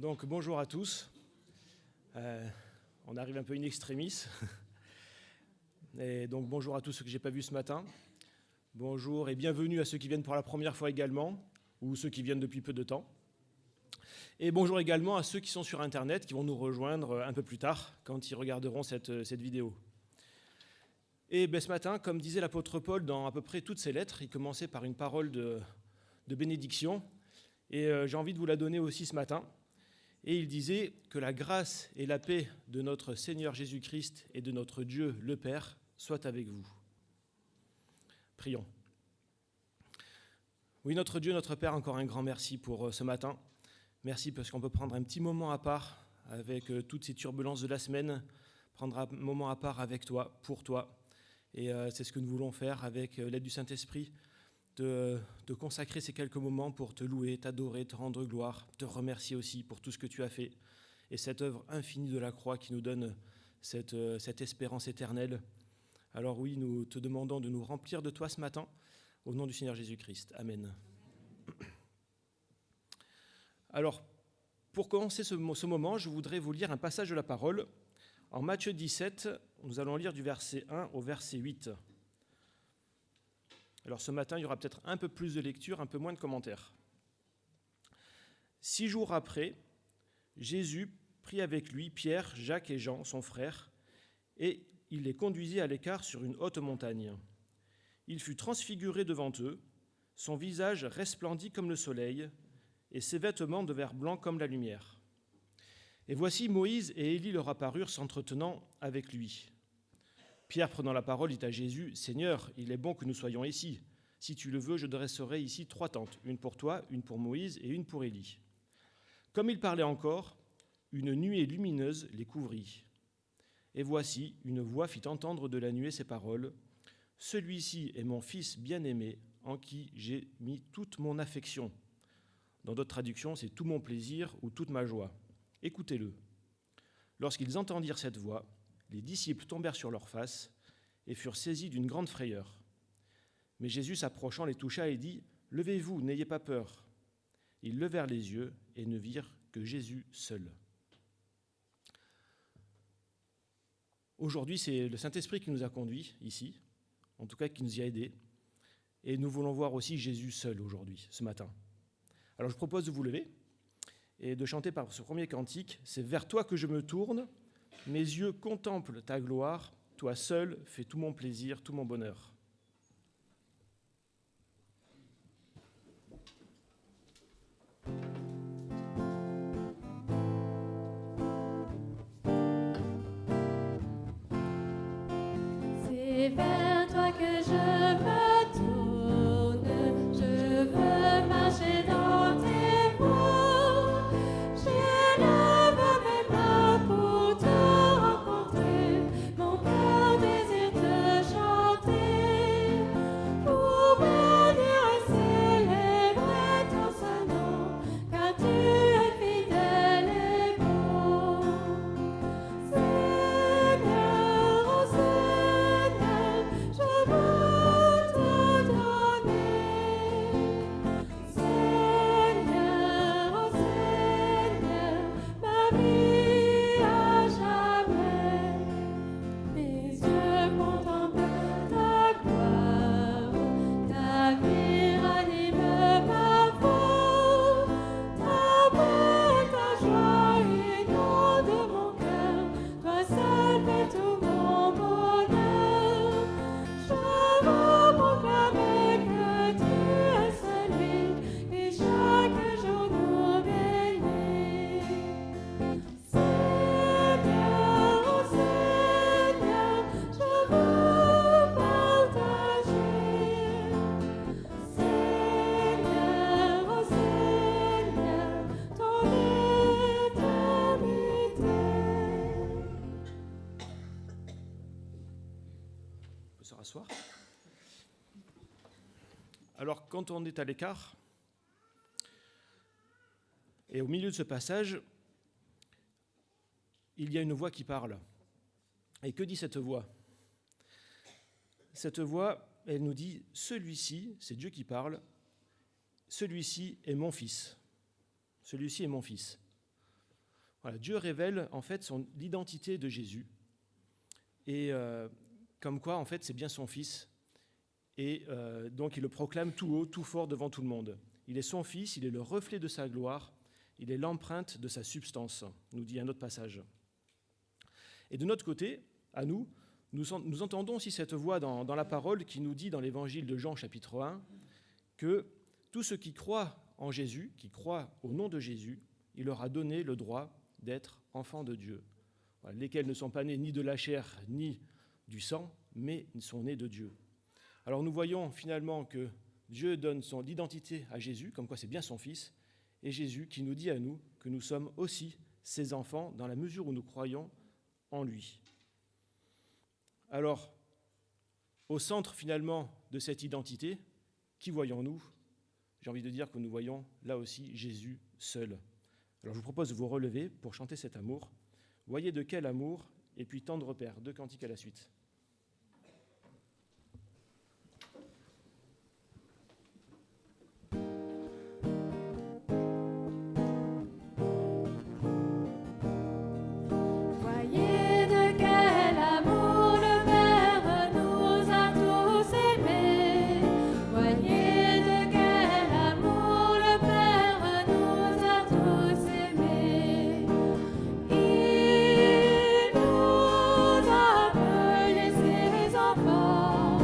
Donc bonjour à tous. On arrive un peu in extremis. Et donc bonjour à tous ceux que je n'ai pas vus ce matin. Bonjour et bienvenue à ceux qui viennent pour la première fois également, ou ceux qui viennent depuis peu de temps. Et bonjour également à ceux qui sont sur Internet, qui vont nous rejoindre un peu plus tard, quand ils regarderont cette vidéo. Et ce matin, comme disait l'apôtre Paul dans à peu près toutes ses lettres, il commençait par une parole de bénédiction. Et j'ai envie de vous la donner aussi ce matin. Et il disait que la grâce et la paix de notre Seigneur Jésus-Christ et de notre Dieu le Père soient avec vous. Prions. Oui, notre Dieu, notre Père, encore un grand merci pour ce matin. Merci parce qu'on peut prendre un petit moment à part avec toutes ces turbulences de la semaine, prendre un moment à part avec toi, pour toi. Et c'est ce que nous voulons faire avec l'aide du Saint-Esprit, de consacrer ces quelques moments pour te louer, t'adorer, te rendre gloire, te remercier aussi pour tout ce que tu as fait et cette œuvre infinie de la croix qui nous donne cette espérance éternelle. Alors oui, nous te demandons de nous remplir de toi ce matin, au nom du Seigneur Jésus-Christ. Amen. Alors, pour commencer ce moment, je voudrais vous lire un passage de la parole. En Matthieu 17, nous allons lire du verset 1 au verset 8. Alors ce matin, il y aura peut-être un peu plus de lecture, un peu moins de commentaires. 6 jours après, Jésus prit avec lui Pierre, Jacques et Jean, son frère, et il les conduisit à l'écart sur une haute montagne. Il fut transfiguré devant eux, son visage resplendit comme le soleil, et ses vêtements devinrent blancs comme la lumière. Et voici Moïse et Élie leur apparurent s'entretenant avec lui. Pierre, prenant la parole, dit à Jésus, « Seigneur, il est bon que nous soyons ici. Si tu le veux, je dresserai ici 3 tentes, une pour toi, une pour Moïse et une pour Élie. » Comme il parlait encore, une nuée lumineuse les couvrit. Et voici, une voix fit entendre de la nuée ces paroles, « Celui-ci est mon fils bien-aimé, en qui j'ai mis toute mon affection. » Dans d'autres traductions, c'est tout mon plaisir ou toute ma joie. Écoutez-le. Lorsqu'ils entendirent cette voix, les disciples tombèrent sur leurs faces et furent saisis d'une grande frayeur. Mais Jésus, s'approchant, les toucha et dit, « Levez-vous, n'ayez pas peur. » Ils levèrent les yeux et ne virent que Jésus seul. Aujourd'hui, c'est le Saint-Esprit qui nous a conduits ici, en tout cas qui nous y a aidés. Et nous voulons voir aussi Jésus seul aujourd'hui, ce matin. Alors je propose de vous lever et de chanter par ce premier cantique, « C'est vers toi que je me tourne, mes yeux contemplent ta gloire, toi seul fais tout mon plaisir, tout mon bonheur. » C'est vers toi que je me tourne, je veux marcher dans tes voies. J'élève mes mains pour te rencontrer, mon cœur désire te chanter. Pour bénir et célébrer ton saint nom, car tu es fidèle et bon. Seigneur, oh Seigneur, je veux te donner. Seigneur, oh Seigneur, ma vie à jamais. Mes yeux contemplent ta gloire, ta vie ranime ma foi. Ta paix, ta joie, union de mon cœur, toi seul fais tout mon bonheur. Je veux proclamer que tu es celui qui chaque jour nous bénit. Seigneur, oh Seigneur, je veux partager. Seigneur, oh Seigneur, ton éternité. On peut se rasseoir. Alors, quand on est à l'écart, et au milieu de ce passage, il y a une voix qui parle. Et que dit cette voix ? Cette voix, elle nous dit, celui-ci, c'est Dieu qui parle, celui-ci est mon fils. Celui-ci est mon fils. Voilà, Dieu révèle en fait l'identité de Jésus, et comme quoi en fait c'est bien son Fils, et donc il le proclame tout haut, tout fort devant tout le monde. Il est son Fils, il est le reflet de sa gloire, il est l'empreinte de sa substance, nous dit un autre passage. Et de notre côté, à nous entendons aussi cette voix dans la parole qui nous dit dans l'évangile de Jean chapitre 1 que tous ceux qui croient en Jésus, qui croient au nom de Jésus, il leur a donné le droit d'être enfants de Dieu, voilà, lesquels ne sont pas nés ni de la chair ni du sang, mais sont nés de Dieu. Alors nous voyons finalement que Dieu donne son identité à Jésus, comme quoi c'est bien son Fils, et Jésus qui nous dit à nous que nous sommes aussi ses enfants dans la mesure où nous croyons en lui. Alors, au centre finalement de cette identité, qui voyons-nous ? J'ai envie de dire que nous voyons là aussi Jésus seul. Alors je vous propose de vous relever pour chanter cet amour. Voyez de quel amour, et puis tendre Père, 2 cantiques à la suite. Voyez de quel amour le Père nous a tous aimés. Voyez de quel amour le Père nous a tous aimés. Il nous a appelés ses enfants.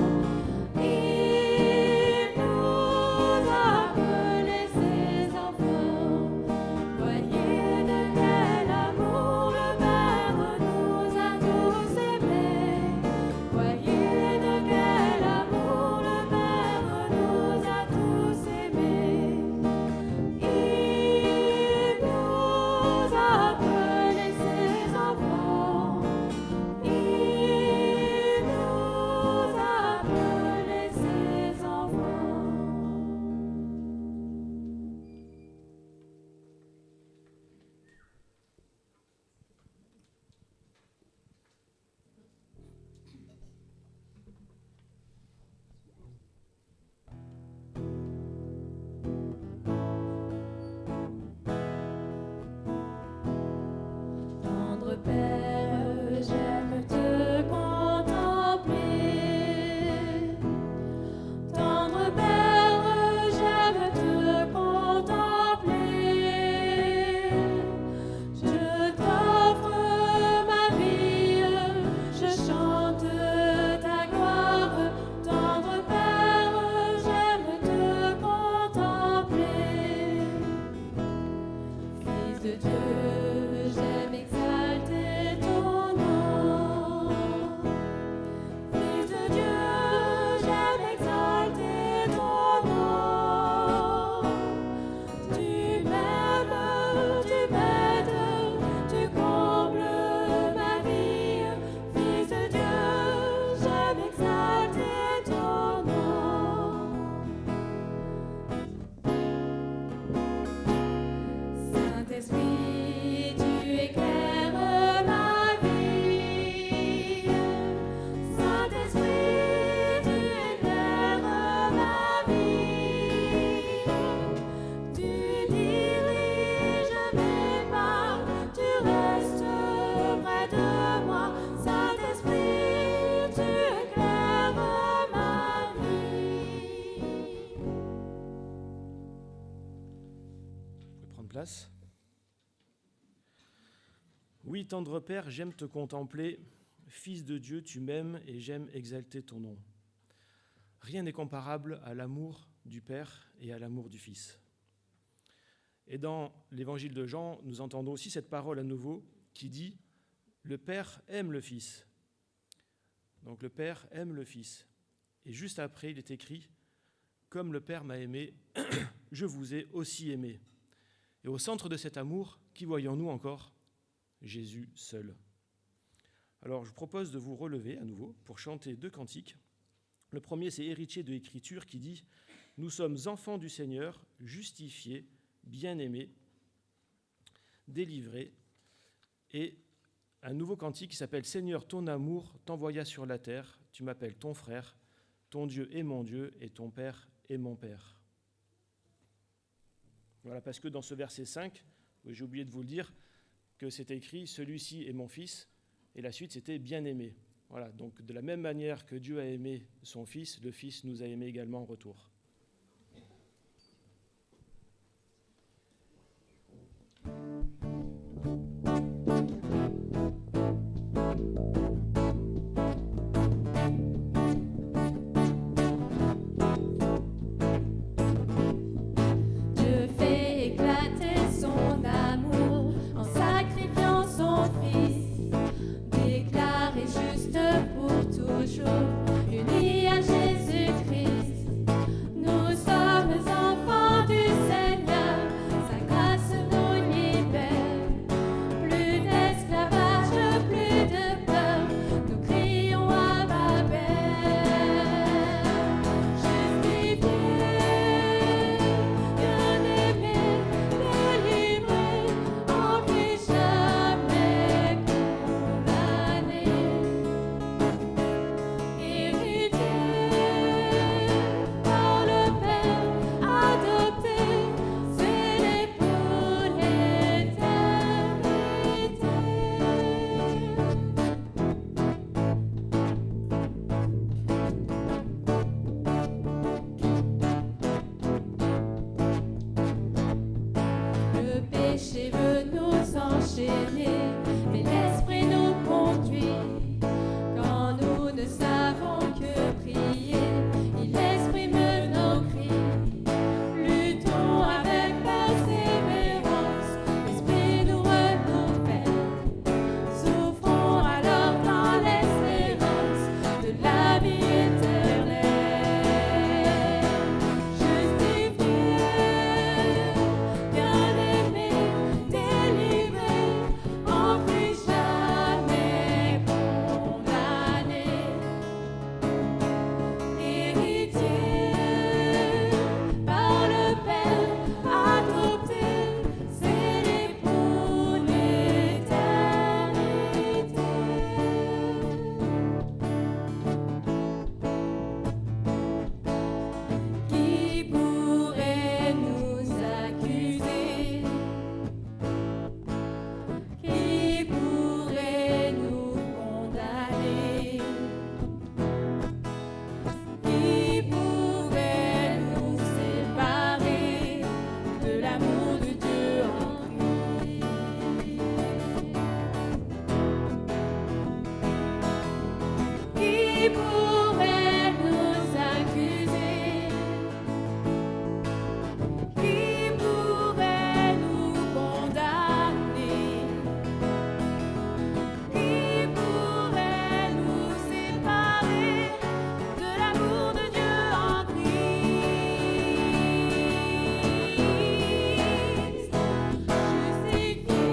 Il nous a appelés ses enfants. Voyez de quel amour le Père nous a tous aimés. Voyez de quel amour le Père nous a tous aimés. Il nous a appelés ses enfants. Il nous a appelés ses enfants. Tendre Père, j'aime te contempler. Tendre Père, j'aime te contempler. Je t'offre ma vie, je chante ta gloire. Tendre Père, j'aime te contempler. Fils de Dieu, j'aime exalter ton nom. Fils de Dieu, j'aime exalter ton nom. Tu m'aimes, tu combles ma vie. Fils de Dieu, j'aime exalter ton nom. Saint-Esprit, tu éclaires ma vie. Saint-Esprit, tu éclaires ma vie. Tu diriges mes pas, tu restes près de moi. Saint-Esprit, tu éclaires ma vie. Vous pouvez prendre place. Oui, tendre Père, j'aime te contempler. Fils de Dieu, tu m'aimes et j'aime exalter ton nom. Rien n'est comparable à l'amour du Père et à l'amour du Fils. Et dans l'évangile de Jean, nous entendons aussi cette parole à nouveau qui dit « Le Père aime le Fils ». Donc le Père aime le Fils. Et juste après, il est écrit « Comme le Père m'a aimé, je vous ai aussi aimé ». Et au centre de cet amour, qui voyons-nous encore ? Jésus seul. Alors je vous propose de vous relever à nouveau pour chanter 2 cantiques. Le premier, c'est Héritier de l'Écriture qui dit « Nous sommes enfants du Seigneur, justifiés, bien-aimés, délivrés ». Et un nouveau cantique qui s'appelle « Seigneur, ton amour t'envoya sur la terre, tu m'appelles ton frère, ton Dieu est mon Dieu et ton Père est mon Père ». Voilà, parce que dans ce verset 5, j'ai oublié de vous le dire, que c'est écrit « Celui-ci est mon fils » et la suite c'était « bien-aimé ». Voilà, donc de la même manière que Dieu a aimé son Fils, le Fils nous a aimés également en retour. Dieu fait éclater son amour en sacrifiant son Fils, déclaré juste pour toujours, uni à Jésus-Christ. Nous sommes enfants du Seigneur, sa grâce nous libère. Plus d'esclavage, plus de peur, nous crions à Babel. Justifié, bien-aimé, délivré, en qui jamais condamné. Héritier par le Père, adopté, scellé pour l'éternité. Le péché veut nous enchaîner, mais l'Esprit nous conduit. Quand nous ne savons que prier, il exprime nos cris. Luttons avec persévérance, l'Esprit nous renouvelle. Souffrons alors dans l'espérance de la vie éternelle. Justifié, bien-aimé, délivré, en Christ jamais condamné. Héritier par le Père, adopté, scellé pour l'éternité. Qui pourrait nous accuser? Qui pourrait nous condamner? Qui pourrait nous séparer de l'amour de Dieu en Christ? Qui pourrait nous accuser? Qui pourrait nous condamner? Qui pourrait nous séparer de l'amour de Dieu en Christ? Justifié,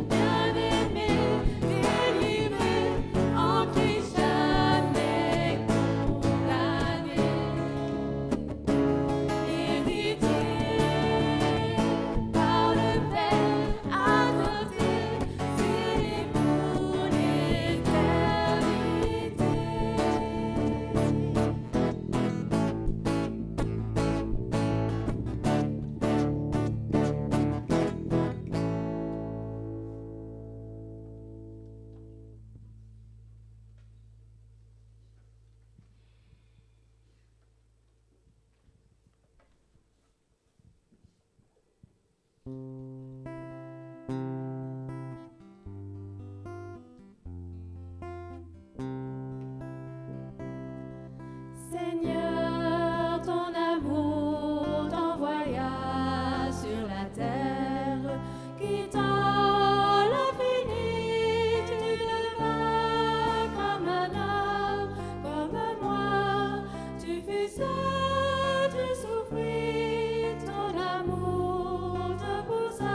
bien-aimé, délivré, en Christ jamais condamné. Héritier par le Père, adopté, scellé pour Seigneur, ton amour t'envoya sur la terre, quittant l'infini, tu devins comme un homme, comme moi, tu fus seul, tu souffris, ton amour te poussa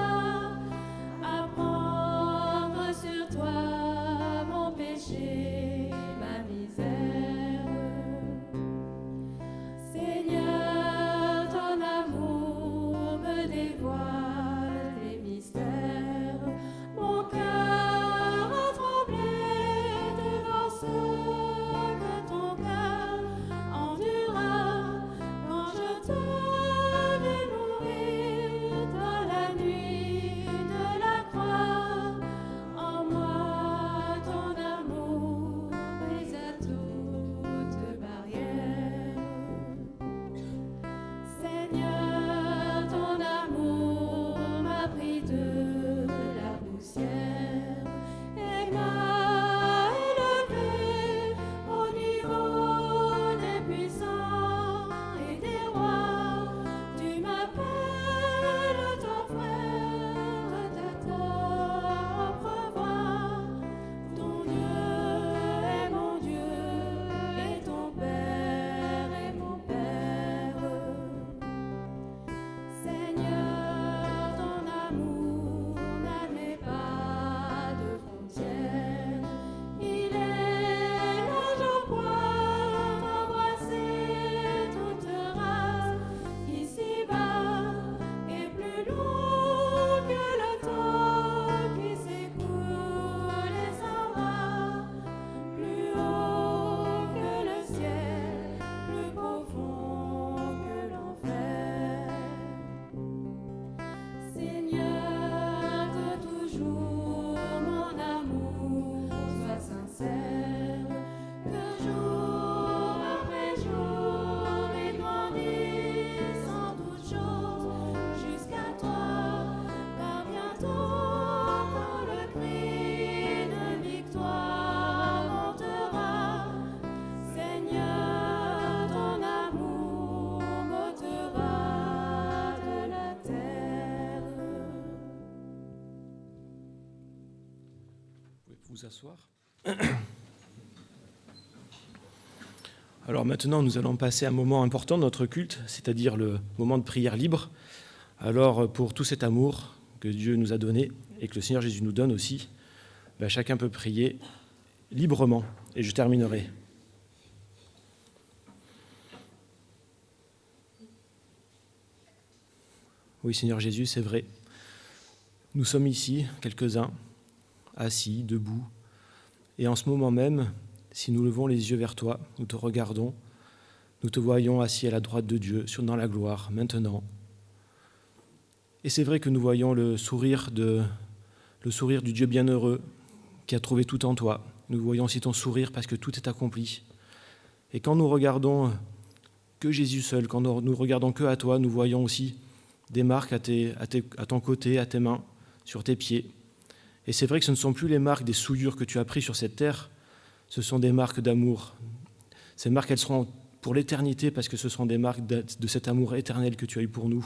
vous asseoir. Alors maintenant, nous allons passer un moment important de notre culte, c'est-à-dire le moment de prière libre. Alors pour tout cet amour que Dieu nous a donné et que le Seigneur Jésus nous donne aussi, chacun peut prier librement. Et je terminerai. Oui, Seigneur Jésus, c'est vrai. Nous sommes ici, quelques-uns, assis, debout. Et en ce moment même, si nous levons les yeux vers toi, nous te regardons, nous te voyons assis à la droite de Dieu, dans la gloire, maintenant. Et c'est vrai que nous voyons le sourire du Dieu bienheureux qui a trouvé tout en toi. Nous voyons aussi ton sourire parce que tout est accompli. Et quand nous regardons que Jésus seul, quand nous regardons que à toi, nous voyons aussi des marques à ton côté, à tes mains, sur tes pieds. Et c'est vrai que ce ne sont plus les marques des souillures que tu as prises sur cette terre, ce sont des marques d'amour. Ces marques, elles seront pour l'éternité parce que ce sont des marques de cet amour éternel que tu as eu pour nous.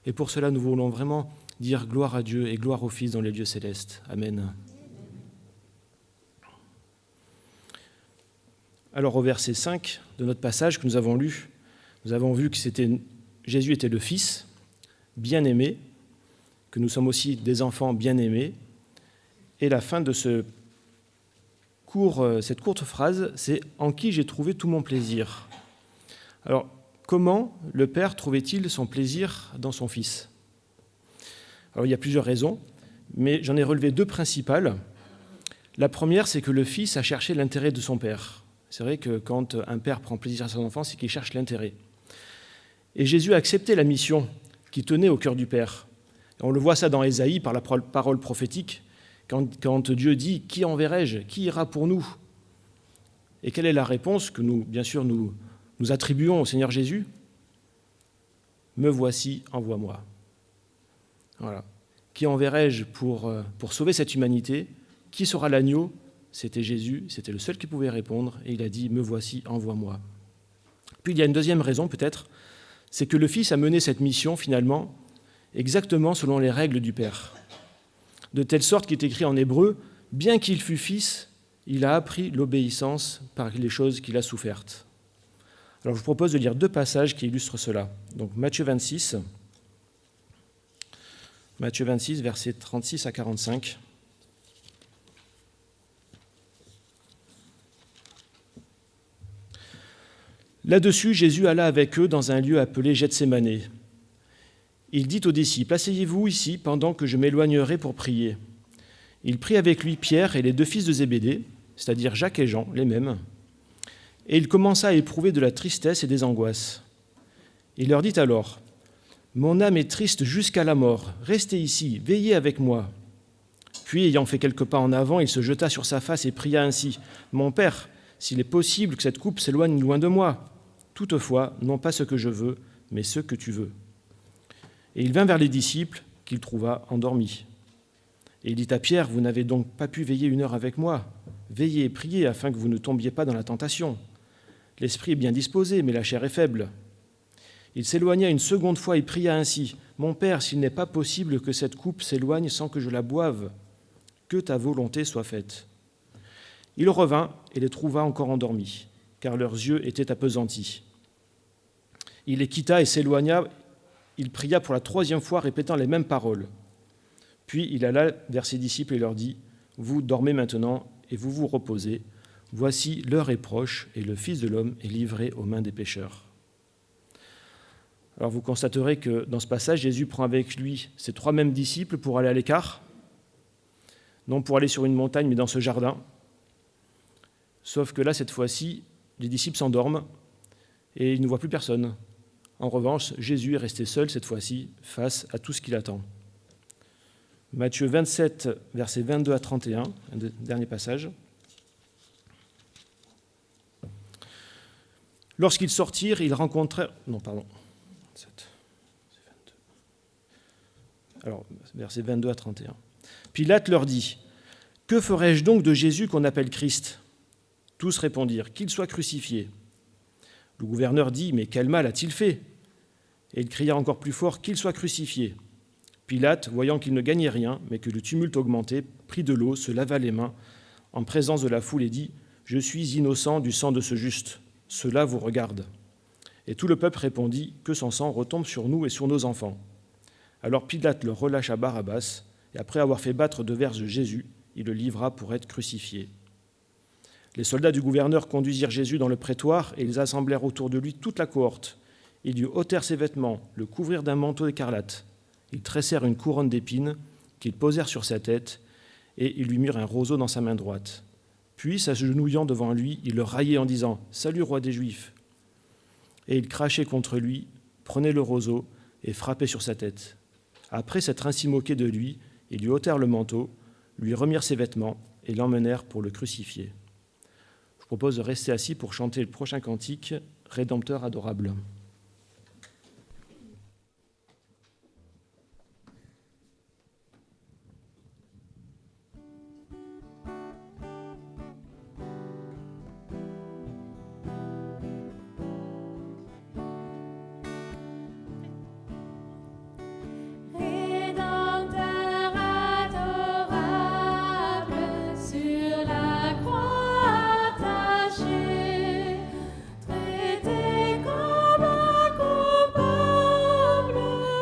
Et pour cela, nous voulons vraiment dire gloire à Dieu et gloire au Fils dans les lieux célestes. Amen. Alors au verset 5 de notre passage que nous avons lu, nous avons vu que Jésus était le Fils bien-aimé, que nous sommes aussi des enfants bien-aimés. Et la fin de cette courte phrase, c'est « En qui j'ai trouvé tout mon plaisir ». Alors, comment le Père trouvait-il son plaisir dans son Fils ? Alors, il y a plusieurs raisons, mais j'en ai relevé deux principales. La première, c'est que le Fils a cherché l'intérêt de son Père. C'est vrai que quand un père prend plaisir à son enfant, c'est qu'il cherche l'intérêt. Et Jésus a accepté la mission qui tenait au cœur du Père. Et on le voit ça dans Ésaïe, par la parole prophétique, quand Dieu dit « Qui enverrai-je ? Qui ira pour nous ?» Et quelle est la réponse que nous, bien sûr, nous attribuons au Seigneur Jésus ? « Me voici, envoie-moi. » Voilà. Qui enverrai-je pour sauver cette humanité ? Qui sera l'agneau ? C'était Jésus, c'était le seul qui pouvait répondre, et il a dit « Me voici, envoie-moi. » Puis il y a une deuxième raison peut-être, c'est que le Fils a mené cette mission finalement exactement selon les règles du Père. De telle sorte qu'il est écrit en hébreu, « Bien qu'il fût Fils, il a appris l'obéissance par les choses qu'il a souffertes. » Alors je vous propose de lire deux passages qui illustrent cela. Donc Matthieu 26, versets 36 à 45. Là-dessus, Jésus alla avec eux dans un lieu appelé Gethsémanée. Il dit aux disciples, « Asseyez-vous ici pendant que je m'éloignerai pour prier. » Il prit avec lui Pierre et les deux fils de Zébédée, c'est-à-dire Jacques et Jean, les mêmes, et il commença à éprouver de la tristesse et des angoisses. Il leur dit alors, « Mon âme est triste jusqu'à la mort, restez ici, veillez avec moi. » Puis, ayant fait quelques pas en avant, il se jeta sur sa face et pria ainsi, « Mon Père, s'il est possible que cette coupe s'éloigne loin de moi. Toutefois, non pas ce que je veux, mais ce que tu veux. » Et il vint vers les disciples, qu'il trouva endormis. Et il dit à Pierre, « Vous n'avez donc pas pu veiller 1 heure avec moi ? Veillez et priez afin que vous ne tombiez pas dans la tentation. L'esprit est bien disposé, mais la chair est faible. » Il s'éloigna une seconde fois et pria ainsi, « Mon Père, s'il n'est pas possible que cette coupe s'éloigne sans que je la boive, que ta volonté soit faite. » Il revint et les trouva encore endormis, car leurs yeux étaient appesantis. Il les quitta et s'éloigna. Il pria pour la 3e fois, répétant les mêmes paroles. Puis il alla vers ses disciples et leur dit, « Vous dormez maintenant et vous vous reposez. Voici l'heure est proche et le Fils de l'homme est livré aux mains des pécheurs. » Alors vous constaterez que dans ce passage, Jésus prend avec lui ses 3 mêmes disciples pour aller à l'écart, non pour aller sur une montagne, mais dans ce jardin. Sauf que là, cette fois-ci, les disciples s'endorment et ils ne voient plus personne. En revanche, Jésus est resté seul cette fois-ci face à tout ce qui l'attend. Matthieu 27, versets 22 à 31, un dernier passage. Lorsqu'ils sortirent, ils rencontrèrent... Non, pardon. Alors, versets 22 à 31. Pilate leur dit, « Que ferai-je donc de Jésus qu'on appelle Christ ?» Tous répondirent, « Qu'il soit crucifié. » Le gouverneur dit, « Mais quel mal a-t-il fait ?» Et il cria encore plus fort, « Qu'il soit crucifié. » Pilate, voyant qu'il ne gagnait rien, mais que le tumulte augmentait, prit de l'eau, se lava les mains en présence de la foule et dit « Je suis innocent du sang de ce juste, cela vous regarde. » Et tout le peuple répondit « Que son sang retombe sur nous et sur nos enfants. » Alors Pilate le relâcha Barabbas, et après avoir fait battre de verges Jésus, il le livra pour être crucifié. Les soldats du gouverneur conduisirent Jésus dans le prétoire, et ils assemblèrent autour de lui toute la cohorte. Ils lui ôtèrent ses vêtements, le couvrirent d'un manteau écarlate. Ils tressèrent une couronne d'épines qu'ils posèrent sur sa tête, et ils lui mirent un roseau dans sa main droite. Puis, s'agenouillant devant lui, ils le raillaient en disant « Salut, roi des Juifs !» Et ils crachaient contre lui, prenaient le roseau et frappaient sur sa tête. Après s'être ainsi moqués de lui, ils lui ôtèrent le manteau, lui remirent ses vêtements et l'emmenèrent pour le crucifier. Je vous propose de rester assis pour chanter le prochain cantique, Rédempteur adorable. Rédempteur adorable, sur la croix attachée, traité comme un coupable,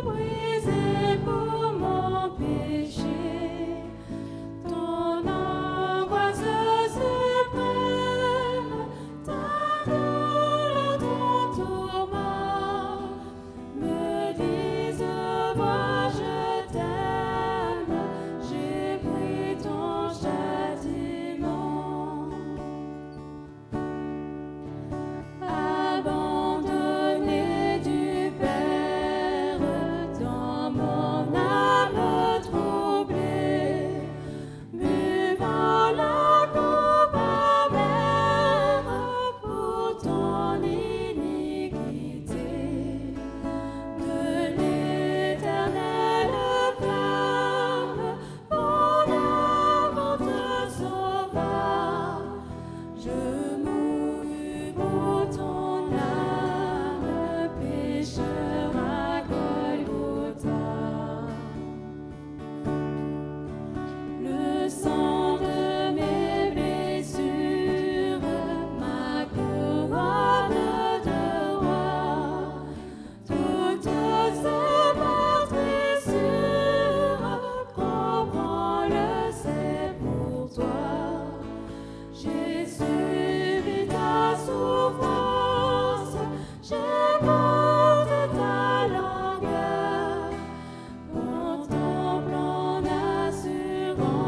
brisé pour mon péché. Ton angoisse suprême, ta douleur, ton tourment, me disent vois, je t'aime, j'ai pris ton châtiment. Abandonné du Père, dans mon âme troublée, buvant la coupe amère pour ton iniquité, de l'éternelle flamme, mon âme te sauva. Je mourus pour ton âme, pécheur à Golgotha. Le sang de mes blessures, ma couronne de roi, toutes ces meurtrissures, comprends-le, c'est pour toi. J'ai subi ta souffrance, j'ai porté ta longueur, contemple en assurance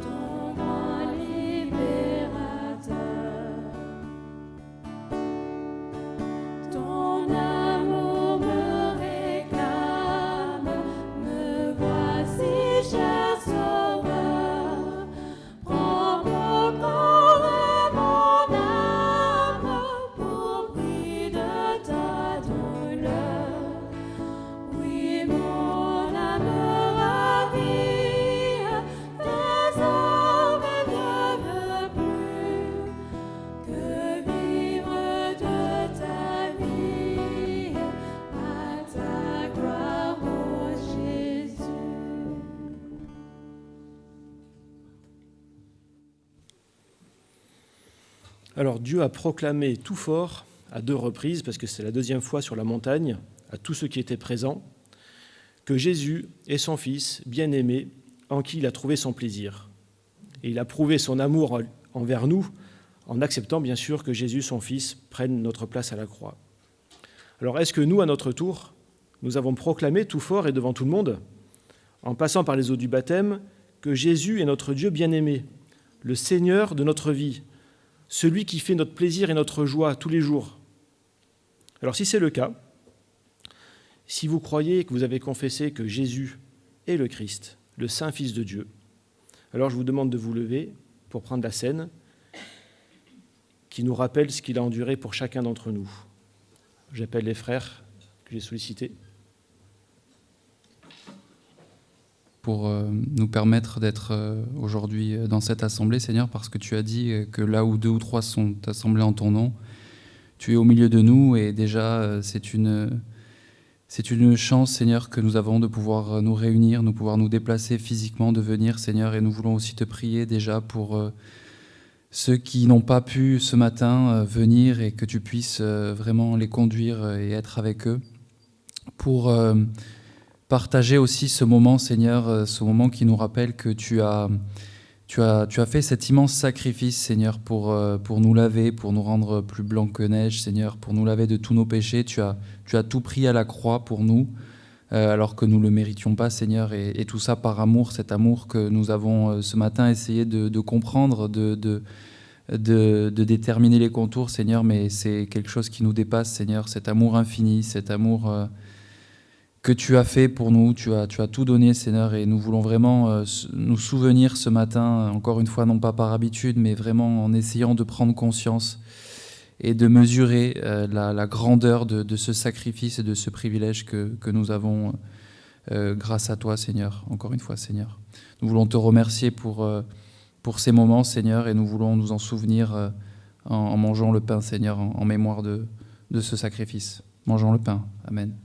ton grand libérateur. Ton amour me réclame, me voici, cher sauveur. Prends mon corps et mon âme pour prix de ta douleur. Oui, mon âme ravie, désormais ne veut plus que vivre de ta vie à ta gloire, ô Jésus. Alors Dieu a proclamé tout fort à 2 reprises, parce que c'est la 2e fois sur la montagne, à tous ceux qui étaient présents, que Jésus est son Fils bien-aimé en qui il a trouvé son plaisir. Et il a prouvé son amour envers nous en acceptant bien sûr que Jésus, son Fils, prenne notre place à la croix. Alors est-ce que nous, à notre tour, nous avons proclamé tout fort et devant tout le monde, en passant par les eaux du baptême, que Jésus est notre Dieu bien-aimé, le Seigneur de notre vie, celui qui fait notre plaisir et notre joie tous les jours? Alors si c'est le cas, si vous croyez que vous avez confessé que Jésus est le Christ, le Saint Fils de Dieu, alors je vous demande de vous lever pour prendre la scène qui nous rappelle ce qu'il a enduré pour chacun d'entre nous. J'appelle les frères que j'ai sollicités. Pour nous permettre d'être aujourd'hui dans cette assemblée, Seigneur, parce que tu as dit que là où 2 ou 3 sont assemblés en ton nom, tu es au milieu de nous, et déjà c'est une C'est une chance, Seigneur, que nous avons de pouvoir nous réunir, de pouvoir nous déplacer physiquement, de venir, Seigneur, et nous voulons aussi te prier déjà pour ceux qui n'ont pas pu ce matin venir et que tu puisses vraiment les conduire et être avec eux pour partager aussi ce moment, Seigneur, ce moment qui nous rappelle que tu as fait cet immense sacrifice, Seigneur, pour nous laver, pour nous rendre plus blancs que neige, Seigneur, pour nous laver de tous nos péchés. Tu as tout pris à la croix pour nous, alors que nous ne le méritions pas, Seigneur, et tout ça par amour, cet amour que nous avons ce matin essayé de comprendre, de déterminer les contours, Seigneur, mais c'est quelque chose qui nous dépasse, Seigneur, cet amour infini, cet amour que tu as fait pour nous, tu as tout donné, Seigneur, et nous voulons vraiment nous souvenir ce matin, encore une fois, non pas par habitude, mais vraiment en essayant de prendre conscience et de mesurer la grandeur de ce sacrifice et de ce privilège que nous avons grâce à toi, Seigneur, encore une fois, Seigneur. Nous voulons te remercier pour ces moments, Seigneur, et nous voulons nous en souvenir en mangeant le pain, Seigneur, en mémoire de ce sacrifice. Mangeons le pain. Amen.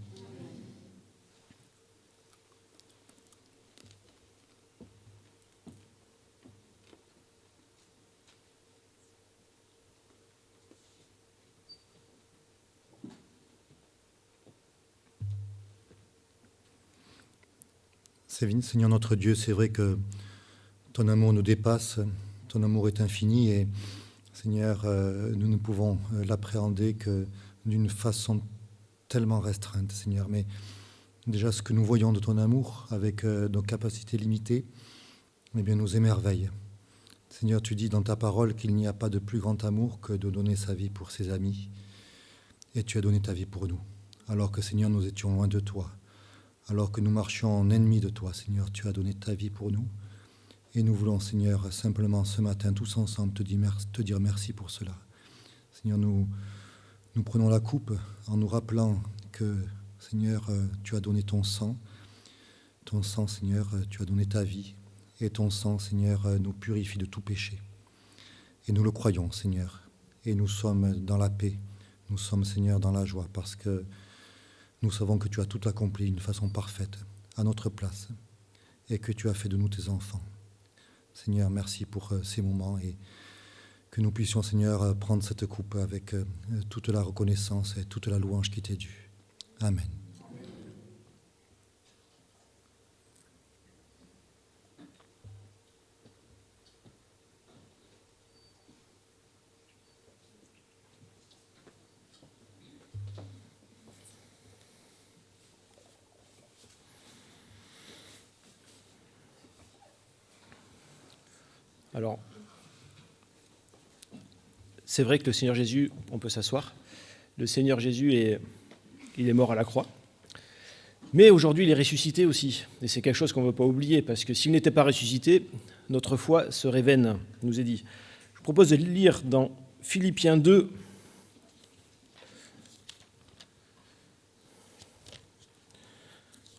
Seigneur notre Dieu, c'est vrai que ton amour nous dépasse, ton amour est infini et Seigneur, nous ne pouvons l'appréhender que d'une façon tellement restreinte, Seigneur. Mais déjà, ce que nous voyons de ton amour avec nos capacités limitées, eh bien, nous émerveille. Seigneur, tu dis dans ta parole qu'il n'y a pas de plus grand amour que de donner sa vie pour ses amis. Et tu as donné ta vie pour nous, alors que, Seigneur, nous étions loin de toi. Alors que nous marchions en ennemis de toi, Seigneur, tu as donné ta vie pour nous. Et nous voulons, Seigneur, simplement ce matin, tous ensemble, te dire merci pour cela. Seigneur, nous prenons la coupe en nous rappelant que, Seigneur, tu as donné ton sang. Ton sang, Seigneur, tu as donné ta vie. Et ton sang, Seigneur, nous purifie de tout péché. Et nous le croyons, Seigneur. Et nous sommes dans la paix. Nous sommes, Seigneur, dans la joie, parce que nous savons que tu as tout accompli d'une façon parfaite, à notre place, et que tu as fait de nous tes enfants. Seigneur, merci pour ces moments et que nous puissions, Seigneur, prendre cette coupe avec toute la reconnaissance et toute la louange qui t'est due. Amen. Alors, c'est vrai que le Seigneur Jésus, on peut s'asseoir, le Seigneur Jésus, il est mort à la croix, mais aujourd'hui il est ressuscité aussi, et c'est quelque chose qu'on ne veut pas oublier, parce que s'il n'était pas ressuscité, notre foi serait vaine, il nous est dit. Je vous propose de lire dans Philippiens 2,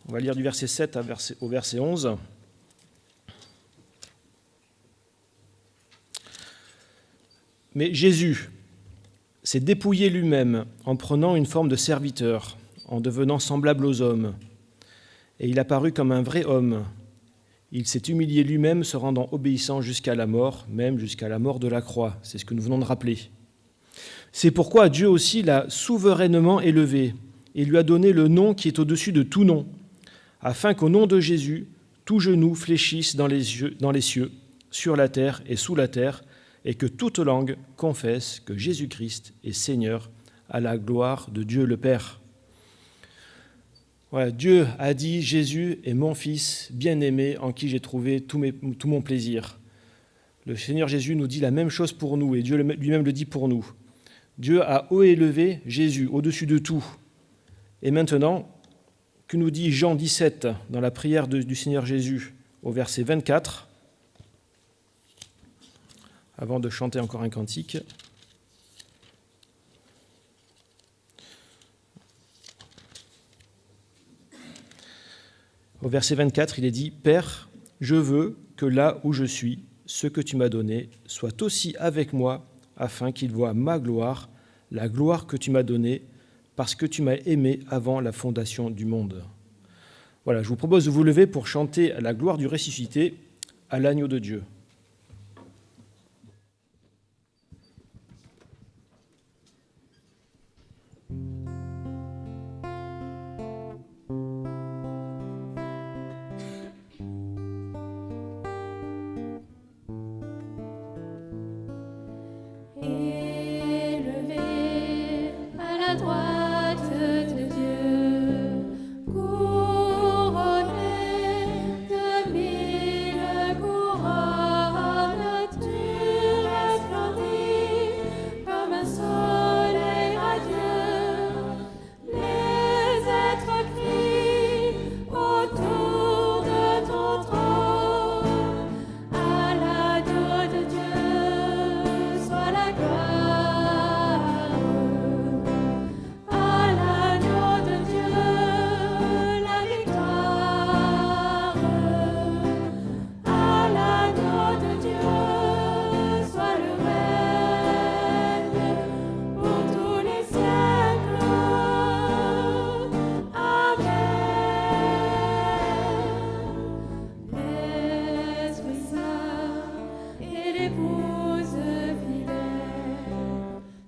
on va lire du verset 7 au verset 11. Mais Jésus s'est dépouillé lui-même en prenant une forme de serviteur, en devenant semblable aux hommes. Et il apparut comme un vrai homme. Il s'est humilié lui-même, se rendant obéissant jusqu'à la mort, même jusqu'à la mort de la croix. C'est ce que nous venons de rappeler. C'est pourquoi Dieu aussi l'a souverainement élevé et lui a donné le nom qui est au-dessus de tout nom, afin qu'au nom de Jésus, tout genou fléchisse dans les cieux, sur la terre et sous la terre, et que toute langue confesse que Jésus-Christ est Seigneur à la gloire de Dieu le Père. Voilà, Dieu a dit « Jésus est mon Fils bien-aimé en qui j'ai trouvé tout mon plaisir ». Le Seigneur Jésus nous dit la même chose pour nous et Dieu lui-même le dit pour nous. Dieu a haut élevé Jésus au-dessus de tout. Et maintenant, que nous dit Jean 17 dans la prière du Seigneur Jésus au verset 24 ? Avant de chanter encore un cantique. Au verset 24, il est dit « Père, je veux que là où je suis, ce que tu m'as donné, soit aussi avec moi, afin qu'ils voient ma gloire, la gloire que tu m'as donnée, parce que tu m'as aimé avant la fondation du monde. Voilà, je vous propose de vous lever pour chanter à la gloire du ressuscité, à l'agneau de Dieu. Élevé à la droite de Dieu, couronné de 1000 couronnes, tu resplendis comme un soleil radieux. Les êtres crient autour de ton trône, à l'agneau de Dieu soit la gloire. À l'agneau de Dieu la victoire. À l'agneau de Dieu soit le règne pour tous les siècles. Amen. L'Esprit Saint et l'épouse fidèle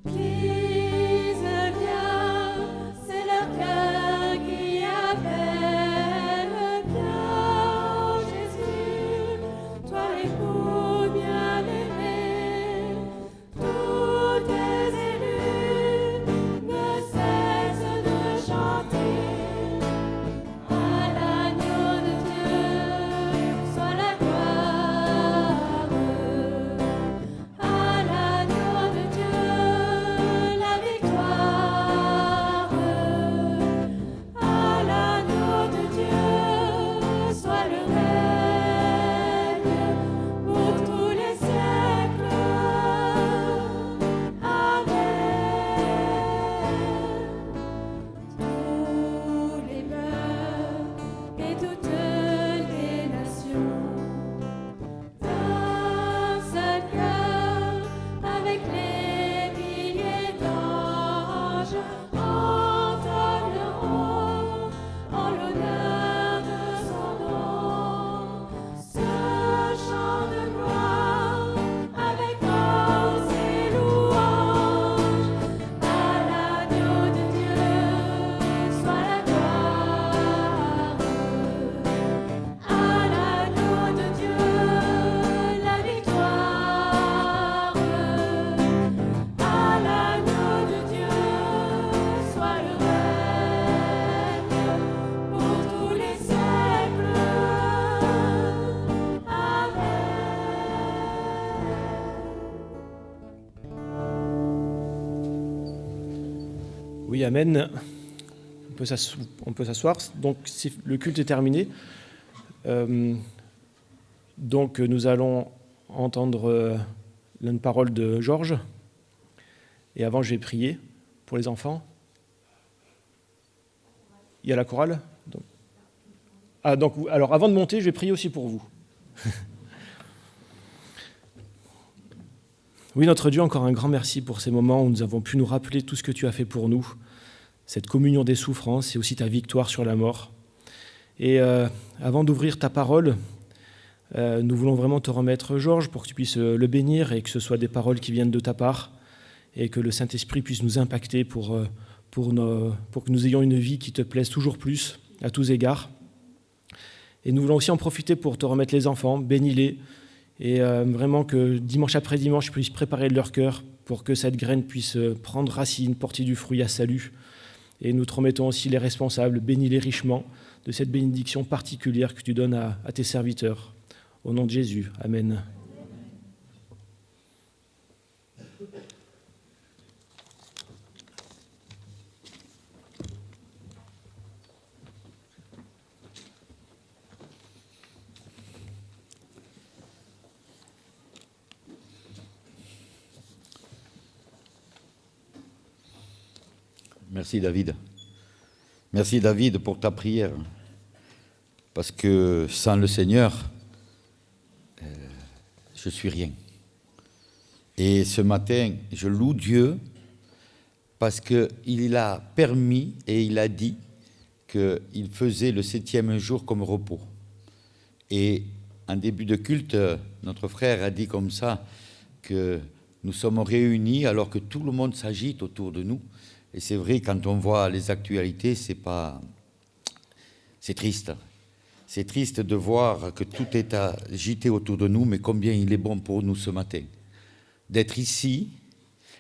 qui se vient, c'est leur cœur qui appelle. Viens, Jésus, toi l'époux bien-aimé, tous tes élus ne cessent de chanter. À l'agneau de Dieu soit la gloire. À l'agneau de Dieu la victoire. À l'agneau de Dieu soit le règne pour tous les siècles. Amen. Tous les peuples et toutes les nations, d'un seul cœur, avec les milliers d'anges, entonneront en l'honneur de son nom ce chant de gloire avec force et louange. À l'agneau de Dieu soit la gloire. À l'agneau de Dieu la victoire. À l'agneau de Dieu soit le règne pour tous les siècles. Oui, amen. On peut s'asseoir. Donc, le culte est terminé. Donc, nous allons entendre une parole de Georges. Et avant, je vais prier pour les enfants. Il y a la chorale. Alors, avant de monter, je vais prier aussi pour vous. Oui, notre Dieu, encore un grand merci pour ces moments où nous avons pu nous rappeler tout ce que tu as fait pour nous, cette communion des souffrances et aussi ta victoire sur la mort. Et avant d'ouvrir ta parole, nous voulons vraiment te remettre Georges pour que tu puisses le bénir et que ce soit des paroles qui viennent de ta part et que le Saint-Esprit puisse nous impacter pour que nous ayons une vie qui te plaise toujours plus à tous égards. Et nous voulons aussi en profiter pour te remettre les enfants, bénis-les, et vraiment que dimanche après dimanche, tu puisses préparer leur cœur pour que cette graine puisse prendre racine, porter du fruit à salut. Et nous te remettons aussi les responsables, bénis-les richement de cette bénédiction particulière que tu donnes à tes serviteurs. Au nom de Jésus, amen. Merci David. Merci David pour ta prière. Parce que sans le Seigneur, je suis rien. Et ce matin, je loue Dieu parce qu'il a permis et il a dit qu'il faisait le 7e jour comme repos. Et en début de culte, notre frère a dit comme ça que nous sommes réunis alors que tout le monde s'agite autour de nous. Et c'est vrai, quand on voit les actualités, c'est triste. C'est triste de voir que tout est agité autour de nous, mais combien il est bon pour nous ce matin d'être ici.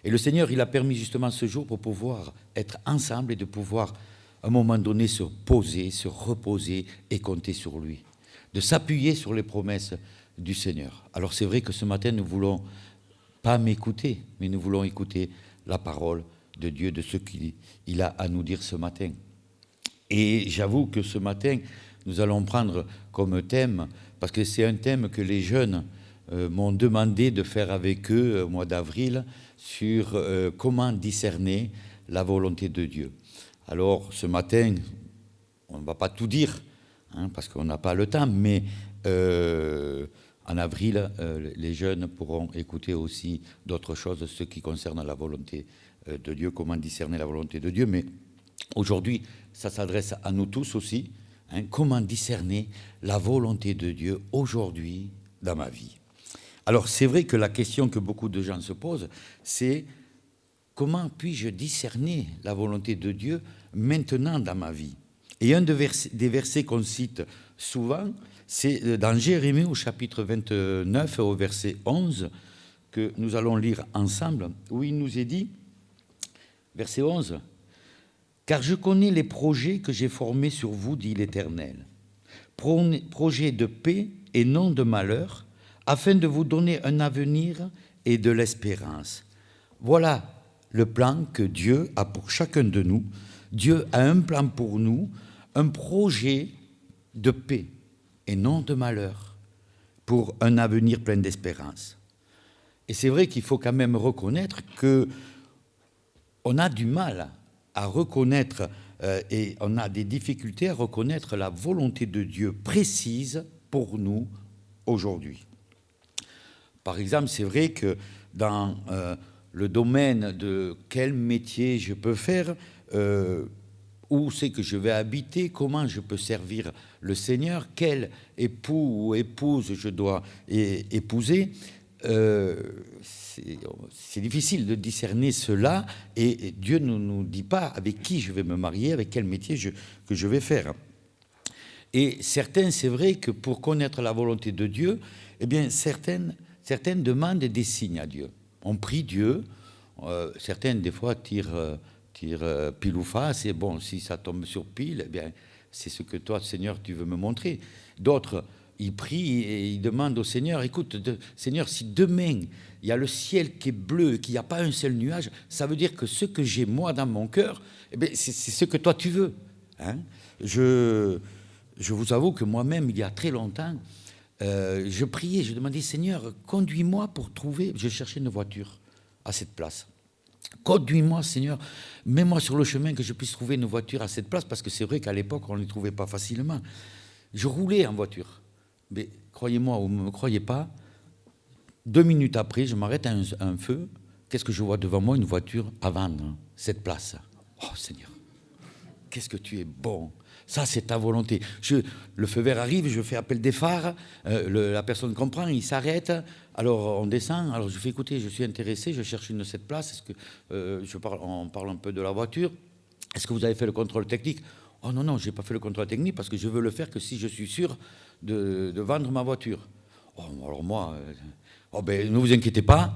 Et le Seigneur, il a permis justement ce jour pour pouvoir être ensemble et de pouvoir, à un moment donné, se poser, se reposer et compter sur lui, de s'appuyer sur les promesses du Seigneur. Alors c'est vrai que ce matin, nous voulons pas m'écouter, mais nous voulons écouter la parole de Dieu, de ce qu'il a à nous dire ce matin. Et j'avoue que ce matin, nous allons prendre comme thème, parce que c'est un thème que les jeunes m'ont demandé de faire avec eux au mois d'avril, sur comment discerner la volonté de Dieu. Alors ce matin, on ne va pas tout dire, parce qu'on n'a pas le temps, mais en avril, les jeunes pourront écouter aussi d'autres choses, ce qui concerne la volonté de Dieu, comment discerner la volonté de Dieu. Mais aujourd'hui, ça s'adresse à nous tous aussi. Comment discerner la volonté de Dieu aujourd'hui dans ma vie? Alors c'est vrai que la question que beaucoup de gens se posent, c'est comment puis-je discerner la volonté de Dieu maintenant dans ma vie? Et un des versets qu'on cite souvent, c'est dans Jérémie au chapitre 29 au verset 11, que nous allons lire ensemble, où il nous est dit, verset 11, « Car je connais les projets que j'ai formés sur vous, dit l'Éternel, projets de paix et non de malheur, afin de vous donner un avenir et de l'espérance. » Voilà le plan que Dieu a pour chacun de nous. Dieu a un plan pour nous, un projet de paix et non de malheur, pour un avenir plein d'espérance. Et c'est vrai qu'il faut quand même reconnaître qu'on a du mal à reconnaître et on a des difficultés à reconnaître la volonté de Dieu précise pour nous aujourd'hui. Par exemple, c'est vrai que dans le domaine de quel métier je peux faire, où c'est que je vais habiter, comment je peux servir le Seigneur, quel époux ou épouse je dois épouser, c'est difficile de discerner cela et Dieu ne nous dit pas avec qui je vais me marier, avec quel métier que je vais faire. Et certains, c'est vrai que pour connaître la volonté de Dieu, eh bien certaines demandent des signes à Dieu. On prie Dieu, certaines des fois tirent pile ou face, et bon, si ça tombe sur pile, eh bien c'est ce que toi, Seigneur, tu veux me montrer. D'autres, ils prient et ils demandent au Seigneur, écoute, Seigneur, si demain il y a le ciel qui est bleu, qu'il n'y a pas un seul nuage, ça veut dire que ce que j'ai moi dans mon cœur, eh bien, c'est ce que toi tu veux. Je vous avoue que moi-même, il y a très longtemps, je priais, je demandais, Seigneur, conduis-moi pour trouver, je cherchais une voiture à cette place. Conduis-moi, Seigneur, mets-moi sur le chemin que je puisse trouver une voiture à cette place, parce que c'est vrai qu'à l'époque, on ne les trouvait pas facilement. Je roulais en voiture. Mais croyez-moi ou ne me croyez pas, 2 minutes après, je m'arrête à un feu. Qu'est-ce que je vois devant moi? Une voiture à vendre, cette place. Oh Seigneur, qu'est-ce que tu es bon! Ça, c'est ta volonté. Le feu vert arrive, je fais appel des phares, la personne comprend, il s'arrête, alors on descend, alors je fais écoutez, je suis intéressé, je cherche cette place, est-ce que on parle un peu de la voiture, est-ce que vous avez fait le contrôle technique? Oh non, je n'ai pas fait le contrôle technique parce que je veux le faire que si je suis sûr de vendre ma voiture. Oh, alors moi, ne vous inquiétez pas,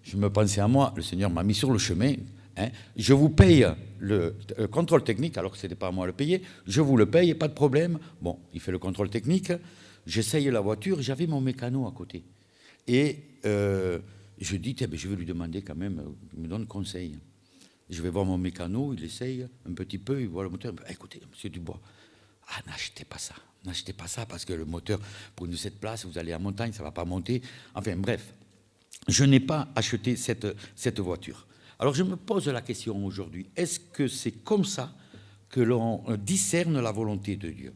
je me pensais à moi, le Seigneur m'a mis sur le chemin. Je vous paye le contrôle technique, alors que ce n'était pas à moi de le payer, je vous le paye, pas de problème. Bon, il fait le contrôle technique, j'essaye la voiture, j'avais mon mécano à côté. Et je dis, je vais lui demander quand même, il me donne conseil. Je vais voir mon mécano, il essaye un petit peu, il voit le moteur, écoutez, monsieur Dubois, n'achetez pas ça parce que le moteur, pour une 7 places, vous allez à montagne, ça ne va pas monter. Enfin bref, je n'ai pas acheté cette voiture. Alors je me pose la question aujourd'hui, est-ce que c'est comme ça que l'on discerne la volonté de Dieu?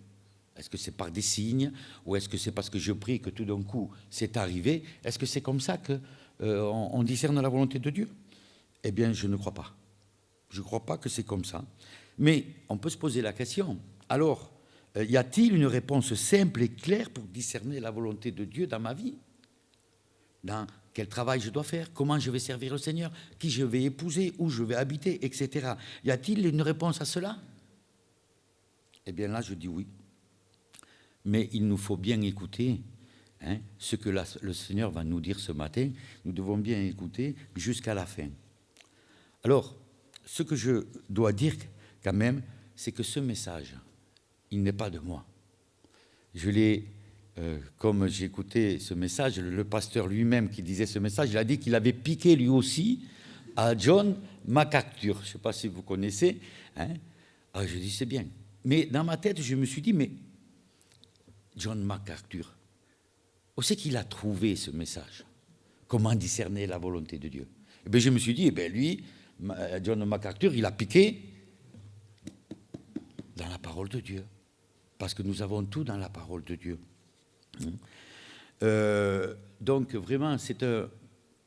Est-ce que c'est par des signes ou est-ce que c'est parce que je prie que tout d'un coup c'est arrivé? Est-ce que c'est comme ça qu'on discerne la volonté de Dieu? Eh bien, je ne crois pas. Je ne crois pas que c'est comme ça. Mais on peut se poser la question. Alors, y a-t-il une réponse simple et claire pour discerner la volonté de Dieu dans ma vie? Dans quel travail je dois faire? Comment je vais servir le Seigneur? Qui je vais épouser? Où je vais habiter? Etc. Y a-t-il une réponse à cela? Eh bien là, je dis oui. Mais il nous faut bien écouter ce que le Seigneur va nous dire ce matin. Nous devons bien écouter jusqu'à la fin. Alors, ce que je dois dire quand même, c'est que ce message, il n'est pas de moi. Je l'ai, comme j'écoutais ce message, le pasteur lui-même qui disait ce message, il a dit qu'il avait piqué lui aussi à John MacArthur. Je ne sais pas si vous connaissez. Alors je dis, c'est bien. Mais dans ma tête, je me suis dit, mais John MacArthur, où c'est qu'il a trouvé ce message? Comment discerner la volonté de Dieu? Et bien, je me suis dit, lui, John MacArthur, il a piqué dans la parole de Dieu. Parce que nous avons tout dans la parole de Dieu. Donc, vraiment, c'est un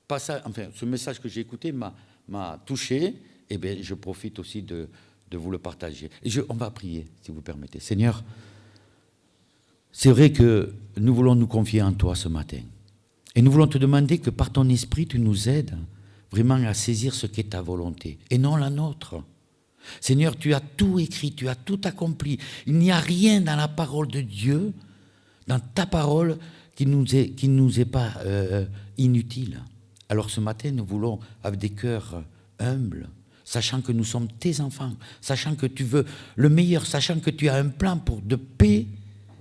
passage, enfin, ce message que j'ai écouté m'a touché, et bien, je profite aussi de vous le partager. Et on va prier, si vous permettez. Seigneur, c'est vrai que nous voulons nous confier en toi ce matin. Et nous voulons te demander que par ton esprit, tu nous aides vraiment à saisir ce qu'est ta volonté, et non la nôtre. Seigneur, tu as tout écrit, tu as tout accompli. Il n'y a rien dans la parole de Dieu, dans ta parole, qui nous est pas inutile. Alors ce matin, nous voulons, avec des cœurs humbles, sachant que nous sommes tes enfants, sachant que tu veux le meilleur, sachant que tu as un plan de paix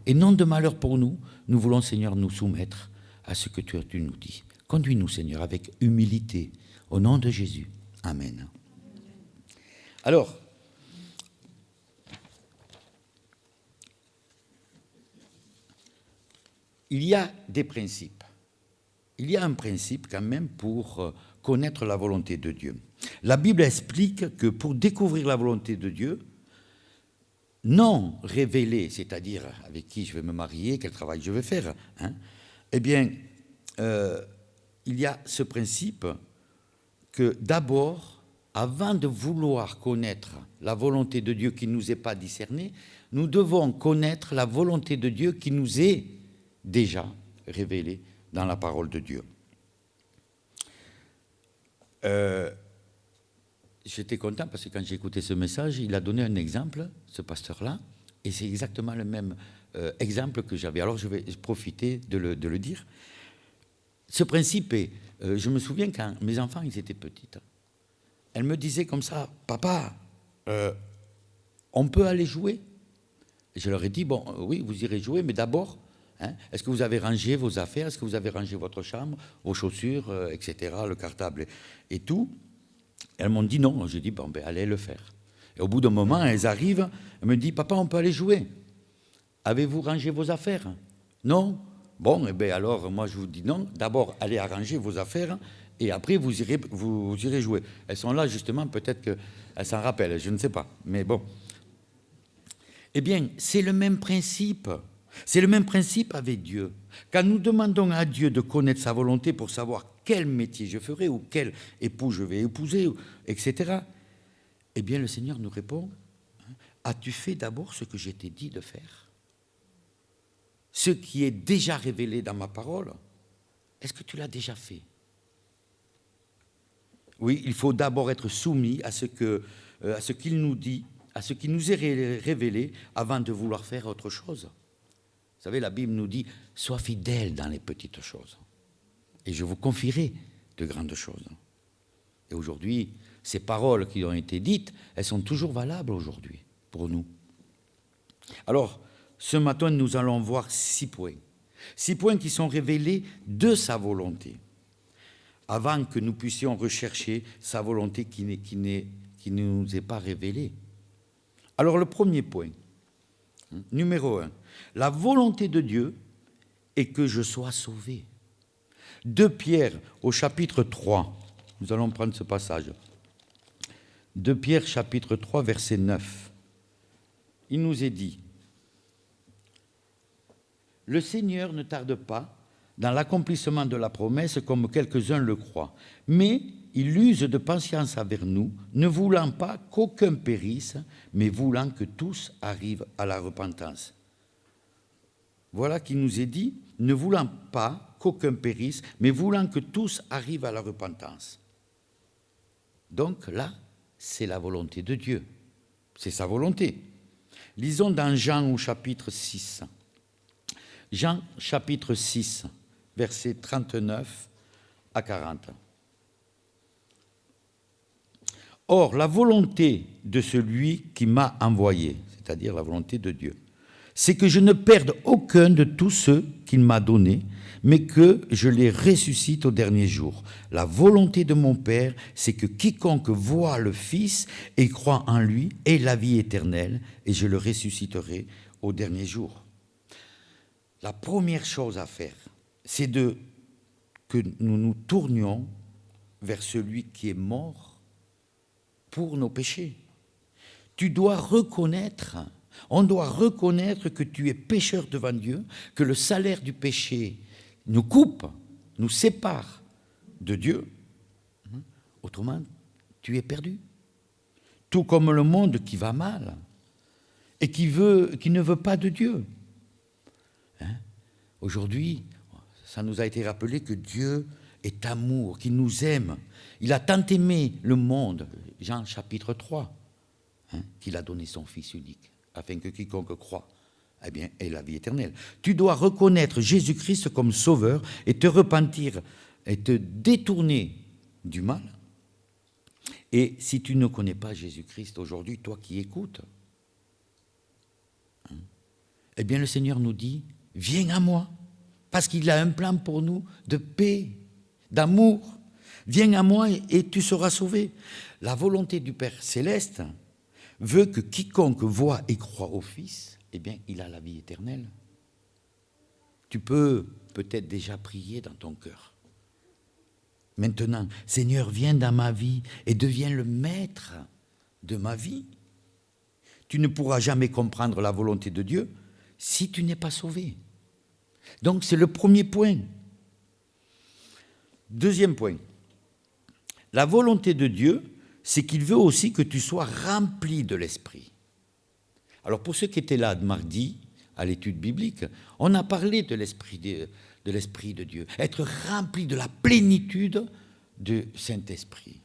et non de malheur pour nous, nous voulons, Seigneur, nous soumettre à ce que tu nous dis. Conduis-nous, Seigneur, avec humilité, au nom de Jésus. Amen. Alors, il y a des principes. Il y a un principe quand même pour connaître la volonté de Dieu. La Bible explique que pour découvrir la volonté de Dieu, non révélée, c'est-à-dire avec qui je vais me marier, quel travail je vais faire, eh bien, il y a ce principe que d'abord, avant de vouloir connaître la volonté de Dieu qui ne nous est pas discernée, nous devons connaître la volonté de Dieu qui nous est déjà révélée dans la parole de Dieu. J'étais content parce que quand j'ai écouté ce message, il a donné un exemple, ce pasteur-là, et c'est exactement le même exemple que j'avais. Alors je vais profiter de le dire. Ce principe est, je me souviens quand mes enfants ils étaient petits, elle me disait comme ça, « Papa, on peut aller jouer ?» Et je leur ai dit, « Bon, oui, vous irez jouer, mais d'abord, est-ce que vous avez rangé vos affaires? Est-ce que vous avez rangé votre chambre, vos chaussures, etc., le cartable et tout ?» Elles m'ont dit non. J'ai dit, bon, ben, allez le faire. Et au bout d'un moment, elles arrivent, elles me disent, « Papa, on peut aller jouer. Avez-vous rangé vos affaires? » Non. Bon, eh bien alors, moi, je vous dis non. D'abord, allez arranger vos affaires et après, vous irez jouer. Elles sont là, justement, peut-être qu'elles s'en rappellent, je ne sais pas. Mais bon. Eh bien, c'est le même principe. C'est le même principe avec Dieu. Quand nous demandons à Dieu de connaître sa volonté pour savoir quel métier je ferai ou quel époux je vais épouser, etc., eh bien, le Seigneur nous répond, « As-tu fait d'abord ce que je t'ai dit de faire? Ce qui est déjà révélé dans ma parole, est-ce que tu l'as déjà fait? » Oui, il faut d'abord être soumis à ce qu'il nous dit, à ce qui nous est révélé avant de vouloir faire autre chose. Vous savez, la Bible nous dit « Sois fidèle dans les petites choses, et je vous confierai de grandes choses. » Et aujourd'hui, ces paroles qui ont été dites, elles sont toujours valables aujourd'hui pour nous. Alors, ce matin, nous allons voir 6 points. 6 points qui sont révélés de sa volonté, avant que nous puissions rechercher sa volonté qui ne nous est pas révélée. Alors, le premier point, numéro 1, la volonté de Dieu est que je sois sauvé. 2 Pierre au chapitre 3, nous allons prendre ce passage. 2 Pierre chapitre 3, verset 9. Il nous est dit, « Le Seigneur ne tarde pas dans l'accomplissement de la promesse comme quelques-uns le croient, mais il use de patience avec nous, ne voulant pas qu'aucun périsse, mais voulant que tous arrivent à la repentance. Voilà qui nous est dit, ne voulant pas qu'aucun périsse, mais voulant que tous arrivent à la repentance. Donc là, c'est la volonté de Dieu. C'est sa volonté. Lisons dans Jean au chapitre 6. Jean chapitre 6, versets 39 à 40. Or, la volonté de celui qui m'a envoyé, c'est-à-dire la volonté de Dieu, c'est que je ne perde aucun de tous ceux qu'il m'a donnés, mais que je les ressuscite au dernier jour. La volonté de mon Père, c'est que quiconque voit le Fils et croit en lui ait la vie éternelle, et je le ressusciterai au dernier jour. La première chose à faire, c'est que nous nous tournions vers celui qui est mort pour nos péchés. Tu dois reconnaître, on doit reconnaître que tu es pécheur devant Dieu, que le salaire du péché nous coupe, nous sépare de Dieu. Autrement, tu es perdu. Tout comme le monde qui va mal et qui ne veut pas de Dieu. Aujourd'hui, ça nous a été rappelé que Dieu est amour, qu'il nous aime. Il a tant aimé le monde, Jean chapitre 3, qu'il a donné son Fils unique, afin que quiconque croit, eh bien, ait la vie éternelle. Tu dois reconnaître Jésus-Christ comme sauveur et te repentir et te détourner du mal. Et si tu ne connais pas Jésus-Christ aujourd'hui, toi qui écoutes, eh bien le Seigneur nous dit, viens à moi, parce qu'il a un plan pour nous de paix, d'amour. Viens à moi et tu seras sauvé. La volonté du Père Céleste veut que quiconque voit et croit au Fils, eh bien, il a la vie éternelle. Tu peux peut-être déjà prier dans ton cœur. Maintenant, Seigneur, viens dans ma vie et deviens le maître de ma vie. Tu ne pourras jamais comprendre la volonté de Dieu si tu n'es pas sauvé. Donc, c'est le premier point. Deuxième point. La volonté de Dieu, c'est qu'il veut aussi que tu sois rempli de l'Esprit. Alors, pour ceux qui étaient là mardi, à l'étude biblique, on a parlé de l'Esprit de Dieu, être rempli de la plénitude du Saint-Esprit.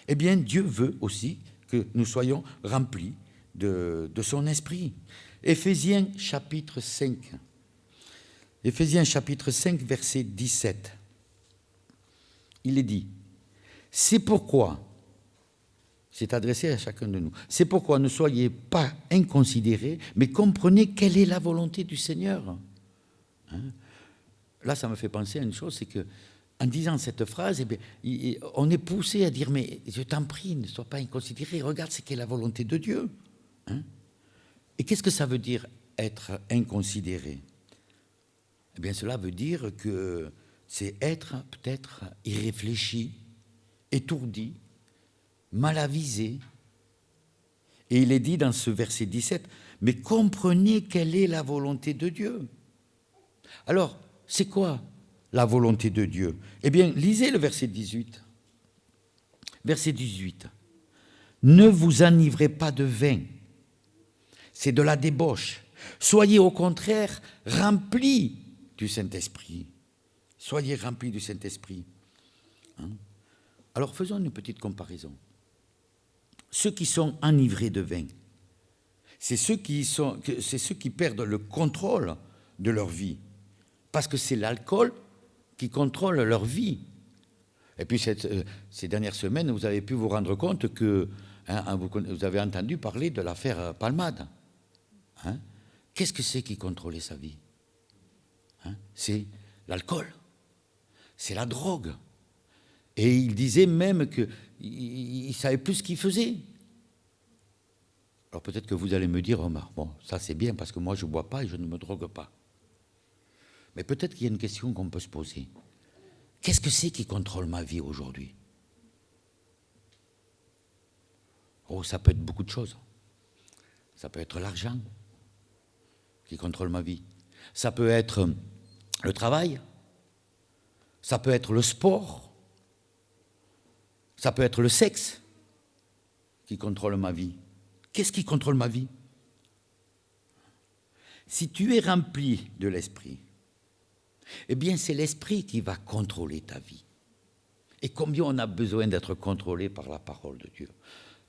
Eh bien, Dieu veut aussi que nous soyons remplis de son Esprit. Éphésiens chapitre 5. Éphésiens chapitre 5, verset 17. Il est dit, c'est pourquoi, c'est adressé à chacun de nous, c'est pourquoi ne soyez pas inconsidérés, mais comprenez quelle est la volonté du Seigneur. Là, ça me fait penser à une chose, c'est que en disant cette phrase, eh bien, on est poussé à dire, mais je t'en prie, ne sois pas inconsidéré, regarde ce qu'est la volonté de Dieu. Et qu'est-ce que ça veut dire être inconsidéré ? Eh bien, cela veut dire que c'est être peut-être irréfléchi, étourdi, mal avisé. Et il est dit dans ce verset 17, mais comprenez quelle est la volonté de Dieu. Alors, c'est quoi la volonté de Dieu ? Eh bien, lisez le verset 18. Verset 18. Ne vous enivrez pas de vin, c'est de la débauche. Soyez au contraire remplis du Saint-Esprit. Soyez remplis du Saint-Esprit. Alors faisons une petite comparaison. Ceux qui sont enivrés de vin, c'est ceux qui perdent le contrôle de leur vie. Parce que c'est l'alcool qui contrôle leur vie. Et puis ces dernières semaines, vous avez pu vous rendre compte que vous avez entendu parler de l'affaire Palmade. Qu'est-ce que c'est qui contrôlait sa vie ? C'est l'alcool, c'est la drogue. Et il disait même qu'il ne savait plus ce qu'il faisait. Alors peut-être que vous allez me dire, Omar, bon, ça c'est bien parce que moi je ne bois pas et je ne me drogue pas. Mais peut-être qu'il y a une question qu'on peut se poser. Qu'est-ce que c'est qui contrôle ma vie aujourd'hui ? Oh, ça peut être beaucoup de choses. Ça peut être l'argent qui contrôle ma vie. Ça peut être le travail. Ça peut être le sport. Ça peut être le sexe qui contrôle ma vie. Qu'est-ce qui contrôle ma vie? Si tu es rempli de l'Esprit, eh bien c'est l'Esprit qui va contrôler ta vie. Et combien on a besoin d'être contrôlé par la parole de Dieu.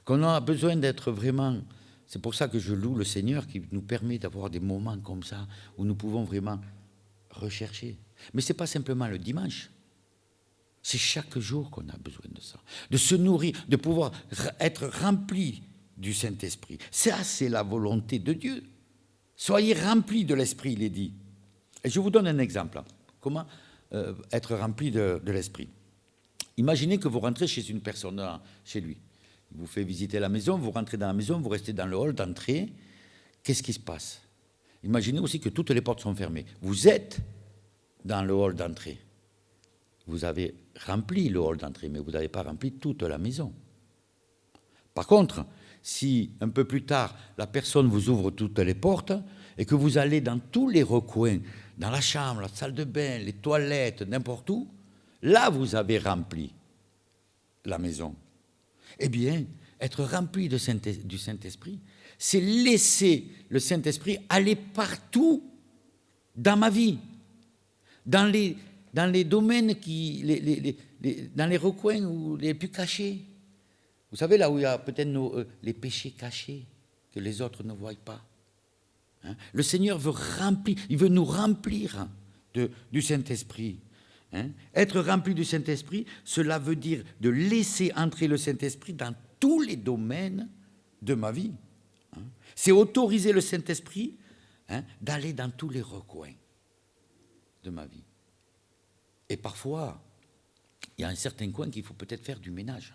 Qu'on a besoin d'être vraiment... C'est pour ça que je loue le Seigneur qui nous permet d'avoir des moments comme ça où nous pouvons vraiment rechercher. Mais ce n'est pas simplement le dimanche. C'est chaque jour qu'on a besoin de ça. De se nourrir, de pouvoir être rempli du Saint-Esprit. Ça, c'est la volonté de Dieu. Soyez remplis de l'Esprit, il est dit. Et je vous donne un exemple. Comment être rempli de l'Esprit. Imaginez que vous rentrez chez une personne, chez lui. Il vous fait visiter la maison, vous rentrez dans la maison, vous restez dans le hall d'entrée. Qu'est-ce qui se passe? Imaginez aussi que toutes les portes sont fermées. Vous êtes dans le hall d'entrée. Vous avez rempli le hall d'entrée, mais vous n'avez pas rempli toute la maison. Par contre, si un peu plus tard, la personne vous ouvre toutes les portes et que vous allez dans tous les recoins, dans la chambre, la salle de bain, les toilettes, n'importe où, là, vous avez rempli la maison. Eh bien, être rempli du Saint-Esprit, c'est laisser le Saint-Esprit aller partout dans ma vie, dans les domaines, dans les recoins où les plus cachés. Vous savez, là où il y a peut-être les péchés cachés que les autres ne voient pas. Hein? Le Seigneur il veut nous remplir du Saint-Esprit. Hein? Être rempli du Saint-Esprit, cela veut dire de laisser entrer le Saint-Esprit dans tous les domaines de ma vie. Hein? C'est autoriser le Saint-Esprit d'aller dans tous les recoins de ma vie. Et parfois, il y a un certain coin qu'il faut peut-être faire du ménage.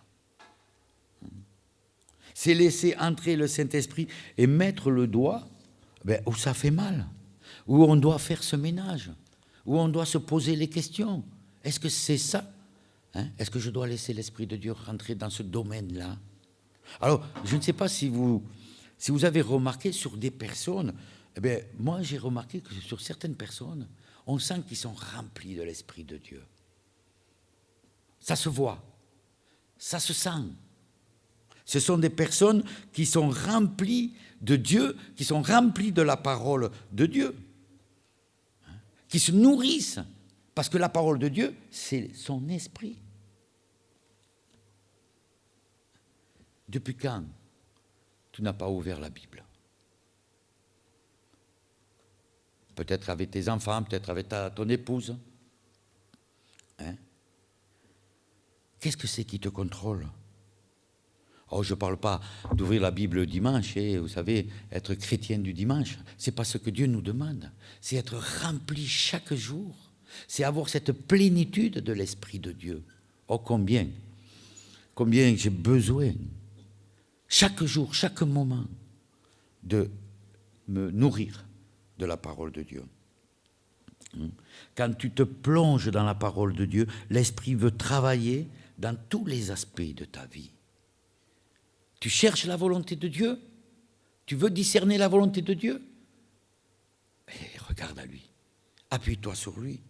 C'est laisser entrer le Saint-Esprit et mettre le doigt où ça fait mal, où on doit faire ce ménage, où on doit se poser les questions. Est-ce que c'est ça? Est-ce que je dois laisser l'Esprit de Dieu rentrer dans ce domaine-là? Alors, je ne sais pas si vous avez remarqué sur des personnes, moi j'ai remarqué que sur certaines personnes, on sent qu'ils sont remplis de l'Esprit de Dieu. Ça se voit, ça se sent. Ce sont des personnes qui sont remplies de Dieu, qui sont remplies de la parole de Dieu, qui se nourrissent, parce que la parole de Dieu, c'est son esprit. Depuis quand tu n'as pas ouvert la Bible? Peut-être avec tes enfants, peut-être avec ton épouse. Qu'est-ce que c'est qui te contrôle? Oh, je ne parle pas d'ouvrir la Bible le dimanche, vous savez, être chrétien du dimanche. Ce n'est pas ce que Dieu nous demande. C'est être rempli chaque jour. C'est avoir cette plénitude de l'Esprit de Dieu. Oh, combien j'ai besoin, chaque jour, chaque moment, de me nourrir de la parole de Dieu. Quand tu te plonges dans la parole de Dieu, l'Esprit veut travailler dans tous les aspects de ta vie. Tu cherches la volonté de Dieu? Tu veux discerner la volonté de Dieu? Regarde à lui. Appuie-toi sur lui.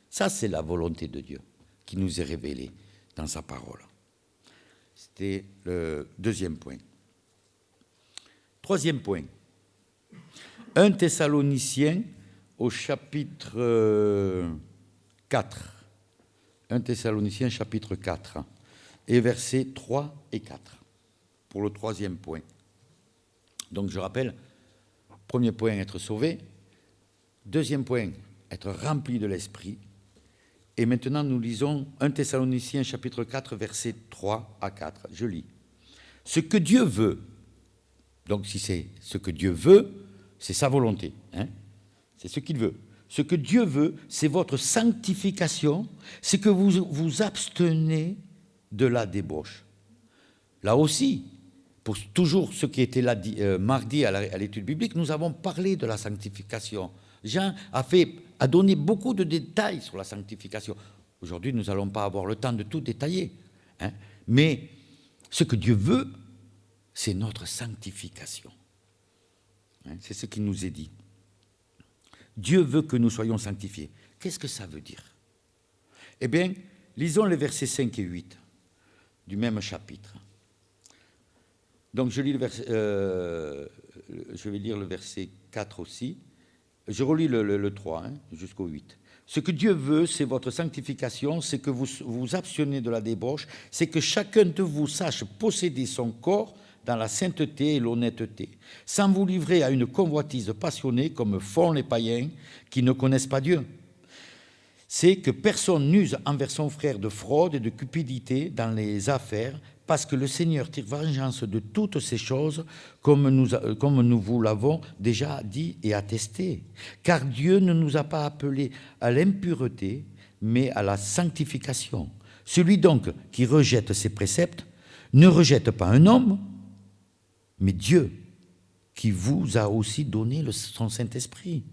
Ça, c'est la volonté de Dieu qui nous est révélée dans sa parole. C'était le deuxième point. Troisième point. 1 Thessaloniciens au chapitre 4. 1 Thessaloniciens chapitre 4 et versets 3 et 4. Pour le troisième point. Donc je rappelle, premier point, être sauvé. Deuxième point, être rempli de l'Esprit. Et maintenant, nous lisons 1 Thessaloniciens chapitre 4, versets 3 à 4. Je lis. Ce que Dieu veut, donc si c'est ce que Dieu veut, c'est sa volonté. C'est ce qu'il veut. Ce que Dieu veut, c'est votre sanctification, c'est que vous vous abstenez de la débauche. Là aussi, pour toujours ce qui était là mardi à l'étude biblique, nous avons parlé de la sanctification. Jean a donné beaucoup de détails sur la sanctification. Aujourd'hui, nous n'allons pas avoir le temps de tout détailler. Mais ce que Dieu veut, c'est notre sanctification. C'est ce qui nous est dit. Dieu veut que nous soyons sanctifiés. Qu'est-ce que ça veut dire? Eh bien, lisons les versets 5 et 8. du même chapitre. Donc je lis je vais lire le verset 4 aussi. Je relis le 3 jusqu'au 8. Ce que Dieu veut, c'est votre sanctification, c'est que vous vous abstenez de la débauche, c'est que chacun de vous sache posséder son corps dans la sainteté et l'honnêteté, sans vous livrer à une convoitise passionnée comme font les païens qui ne connaissent pas Dieu. C'est que personne n'use envers son frère de fraude et de cupidité dans les affaires, parce que le Seigneur tire vengeance de toutes ces choses, comme nous vous l'avons déjà dit et attesté. Car Dieu ne nous a pas appelés à l'impureté, mais à la sanctification. Celui donc qui rejette ses préceptes ne rejette pas un homme, mais Dieu, qui vous a aussi donné son Saint-Esprit.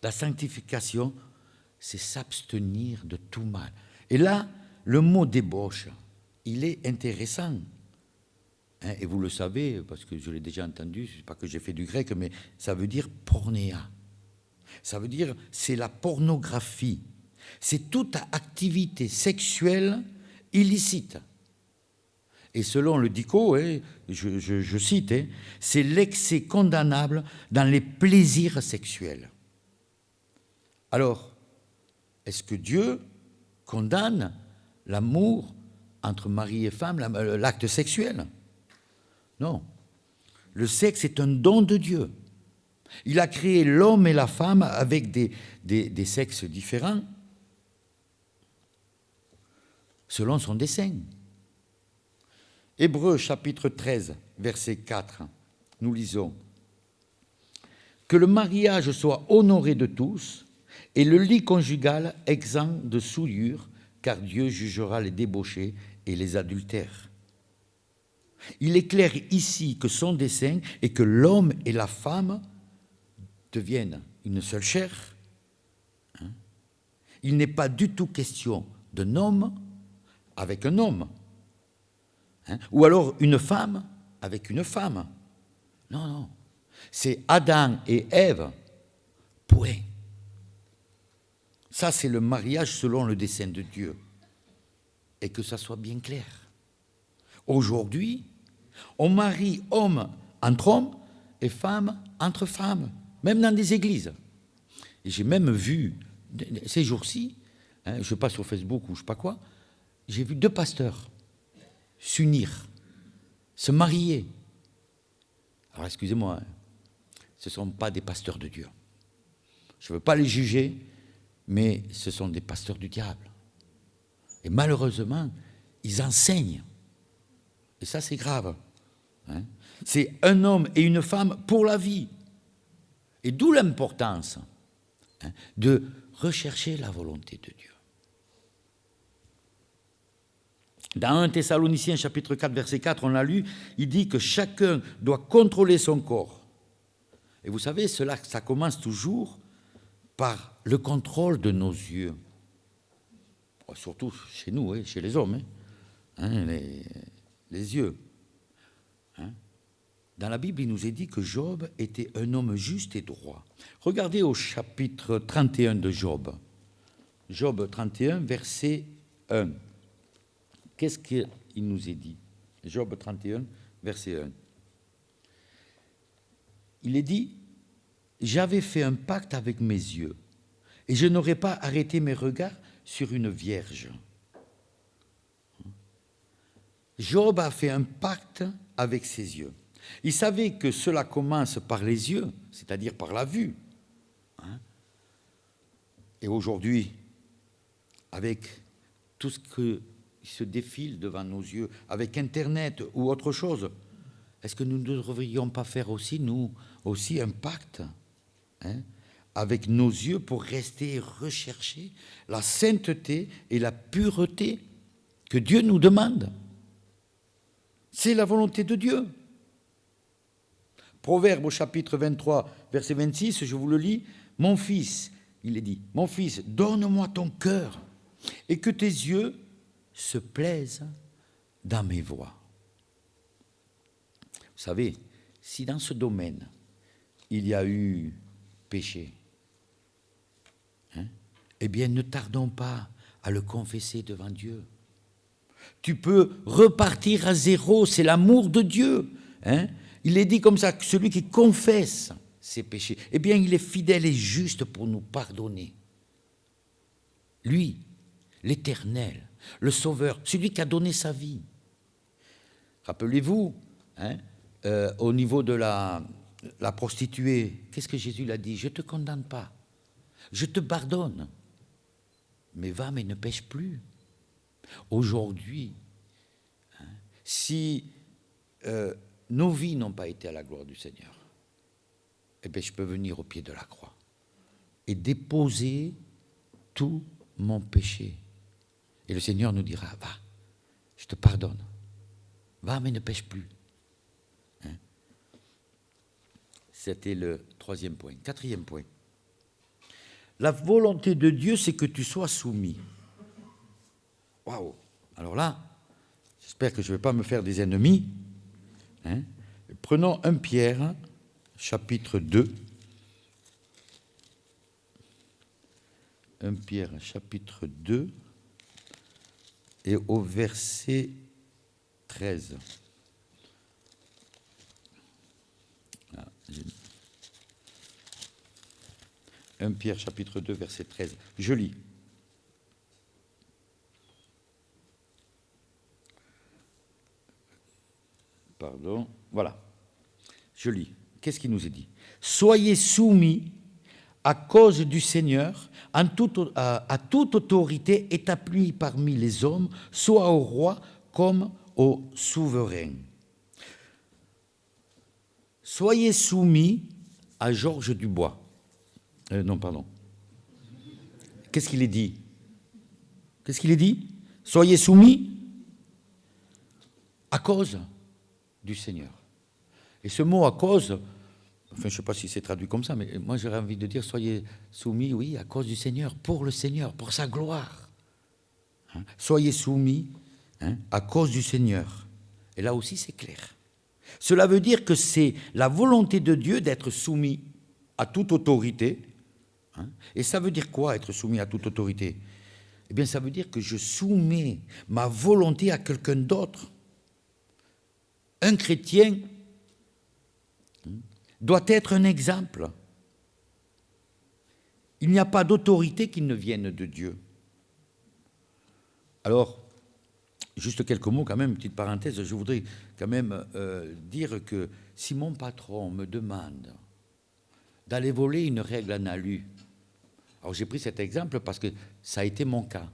La sanctification, c'est s'abstenir de tout mal. Et là, le mot débauche, il est intéressant. Et vous le savez, parce que je l'ai déjà entendu, ce n'est pas que j'ai fait du grec, mais ça veut dire pornéa. Ça veut dire, c'est la pornographie. C'est toute activité sexuelle illicite. Et selon le Dico, je cite, c'est l'excès condamnable dans les plaisirs sexuels. Alors, est-ce que Dieu condamne l'amour entre mari et femme, l'acte sexuel? Non. Le sexe est un don de Dieu. Il a créé l'homme et la femme avec des sexes différents selon son dessein. Hébreux chapitre 13, verset 4, nous lisons « Que le mariage soit honoré de tous et le lit conjugal exempt de souillure, car Dieu jugera les débauchés et les adultères. » Il est clair ici que son dessein est que l'homme et la femme deviennent une seule chair. Il n'est pas du tout question d'un homme avec un homme. Ou alors une femme avec une femme. Non, non. C'est Adam et Ève, point. Ça, c'est le mariage selon le dessein de Dieu. Et que ça soit bien clair. Aujourd'hui, on marie homme entre hommes et femmes entre femmes, même dans des églises. Et j'ai même vu, ces jours-ci, je ne sais pas sur Facebook ou je ne sais pas quoi, j'ai vu 2 pasteurs s'unir, se marier. Alors excusez-moi, ce ne sont pas des pasteurs de Dieu. Je ne veux pas les juger, mais ce sont des pasteurs du diable. Et malheureusement, ils enseignent. Et ça, c'est grave. C'est un homme et une femme pour la vie. Et d'où l'importance de rechercher la volonté de Dieu. Dans 1 Thessaloniciens chapitre 4, verset 4, on a lu, il dit que chacun doit contrôler son corps. Et vous savez, ça commence toujours par le contrôle de nos yeux. Surtout chez nous, chez les hommes, les yeux. Dans la Bible, il nous est dit que Job était un homme juste et droit. Regardez au chapitre 31 de Job. Job 31, verset 1. Qu'est-ce qu'il nous est dit? Job 31, verset 1. Il est dit, « J'avais fait un pacte avec mes yeux, et je n'aurais pas arrêté mes regards sur une vierge. » Job a fait un pacte avec ses yeux. Il savait que cela commence par les yeux, c'est-à-dire par la vue. Et aujourd'hui, avec tout ce qui se défile devant nos yeux, avec Internet ou autre chose, est-ce que nous ne devrions pas faire aussi, nous, aussi un pacte avec nos yeux pour rester et rechercher la sainteté et la pureté que Dieu nous demande? C'est la volonté de Dieu. Proverbe au chapitre 23, verset 26, je vous le lis. « Mon fils, il est dit, mon fils, donne-moi ton cœur et que tes yeux se plaisent dans mes voies. » Vous savez, si dans ce domaine, il y a eu péché, eh bien, ne tardons pas à le confesser devant Dieu. Tu peux repartir à zéro, c'est l'amour de Dieu. Hein? Il est dit comme ça, que celui qui confesse ses péchés, eh bien il est fidèle et juste pour nous pardonner. Lui, l'Éternel, le Sauveur, celui qui a donné sa vie. Rappelez-vous, hein, au niveau de la prostituée, qu'est-ce que Jésus l'a dit? Je ne te condamne pas, je te pardonne, mais va, mais ne pêche plus. Aujourd'hui, hein, si nos vies n'ont pas été à la gloire du Seigneur, eh bien, je peux venir au pied de la croix et déposer tout mon péché. Et le Seigneur nous dira, va, je te pardonne. Va, mais ne pêche plus. Hein? C'était le 3e point. 4e point. La volonté de Dieu, c'est que tu sois soumis. Waouh! Alors là, j'espère que je ne vais pas me faire des ennemis. Hein? Prenons 1 Pierre, chapitre 2. 1 Pierre, chapitre 2, et au verset 13. Ah, 1 Pierre, chapitre 2, verset 13. Je lis. Pardon, voilà. Je lis. Qu'est-ce qu'il nous est dit? Soyez soumis à cause du Seigneur à toute autorité établie parmi les hommes, soit au roi comme au souverain. Soyez soumis à Georges Dubois. Non, pardon. Qu'est-ce qu'il est dit? Qu'est-ce qu'il est dit? Soyez soumis à cause du Seigneur. Et ce mot « à cause », enfin, je ne sais pas si c'est traduit comme ça, mais moi j'aurais envie de dire soyez soumis, oui, à cause du Seigneur, pour sa gloire. Hein? Soyez soumis, hein, à cause du Seigneur. Et là aussi c'est clair. Cela veut dire que c'est la volonté de Dieu d'être soumis à toute autorité. Hein? Et ça veut dire quoi, être soumis à toute autorité? Eh bien, ça veut dire que je soumets ma volonté à quelqu'un d'autre. Un chrétien doit être un exemple. Il n'y a pas d'autorité qui ne vienne de Dieu. Alors, juste quelques mots quand même, une petite parenthèse, je voudrais quand même dire que si mon patron me demande d'aller voler une règle en alu, alors j'ai pris cet exemple parce que ça a été mon cas.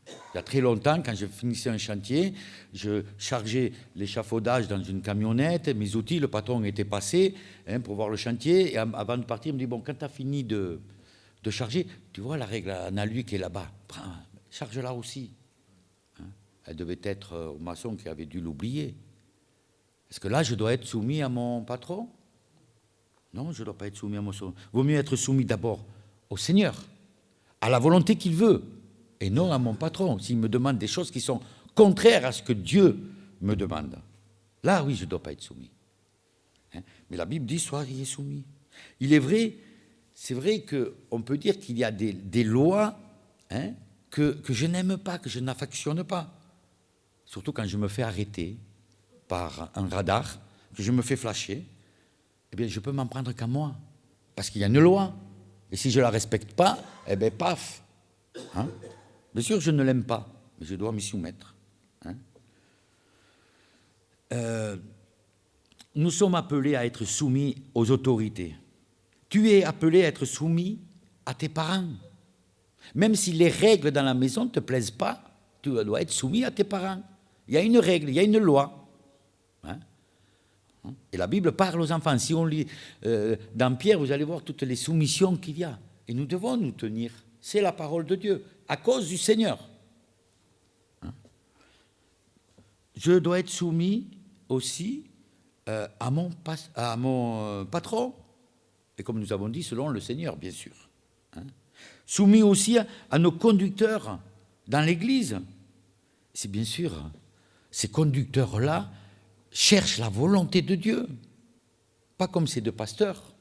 Il y a très longtemps, quand je finissais un chantier, je chargeais l'échafaudage dans une camionnette, mes outils, le patron était passé, hein, pour voir le chantier, et avant de partir, il me dit, bon, quand tu as fini de charger, tu vois la règle en alu qui est là-bas, charge-la aussi. Hein, elle devait être au maçon qui avait dû l'oublier. Est-ce que là, je dois être soumis à mon patron? Non, je ne dois pas être soumis à mon patron. Il vaut mieux être soumis d'abord au Seigneur, à la volonté qu'il veut, et non à mon patron, s'il me demande des choses qui sont contraires à ce que Dieu me demande. Là, oui, je ne dois pas être soumis. Hein? Mais la Bible dit, soyez soumis. Il est vrai, c'est vrai qu'on peut dire qu'il y a des lois, hein, que je n'aime pas, que je n'affectionne pas. Surtout quand je me fais arrêter par un radar, que je me fais flasher, eh bien, je peux m'en prendre qu'à moi, parce qu'il y a une loi. Et si je ne la respecte pas, eh bien, paf. Hein? Bien sûr, je ne l'aime pas, mais je dois m'y soumettre. Hein? Nous sommes appelés à être soumis aux autorités. Tu es appelé à être soumis à tes parents. Même si les règles dans la maison ne te plaisent pas, tu dois être soumis à tes parents. Il y a une règle, il y a une loi. Hein? Et la Bible parle aux enfants. Si on lit dans Pierre, vous allez voir toutes les soumissions qu'il y a. Et nous devons nous tenir. C'est la parole de Dieu, à cause du Seigneur. Hein? Je dois être soumis aussi à mon patron, et comme nous avons dit, selon le Seigneur, bien sûr. Hein? Soumis aussi à nos conducteurs dans l'Église. C'est bien sûr, ces conducteurs-là cherchent la volonté de Dieu, pas comme ces deux pasteurs.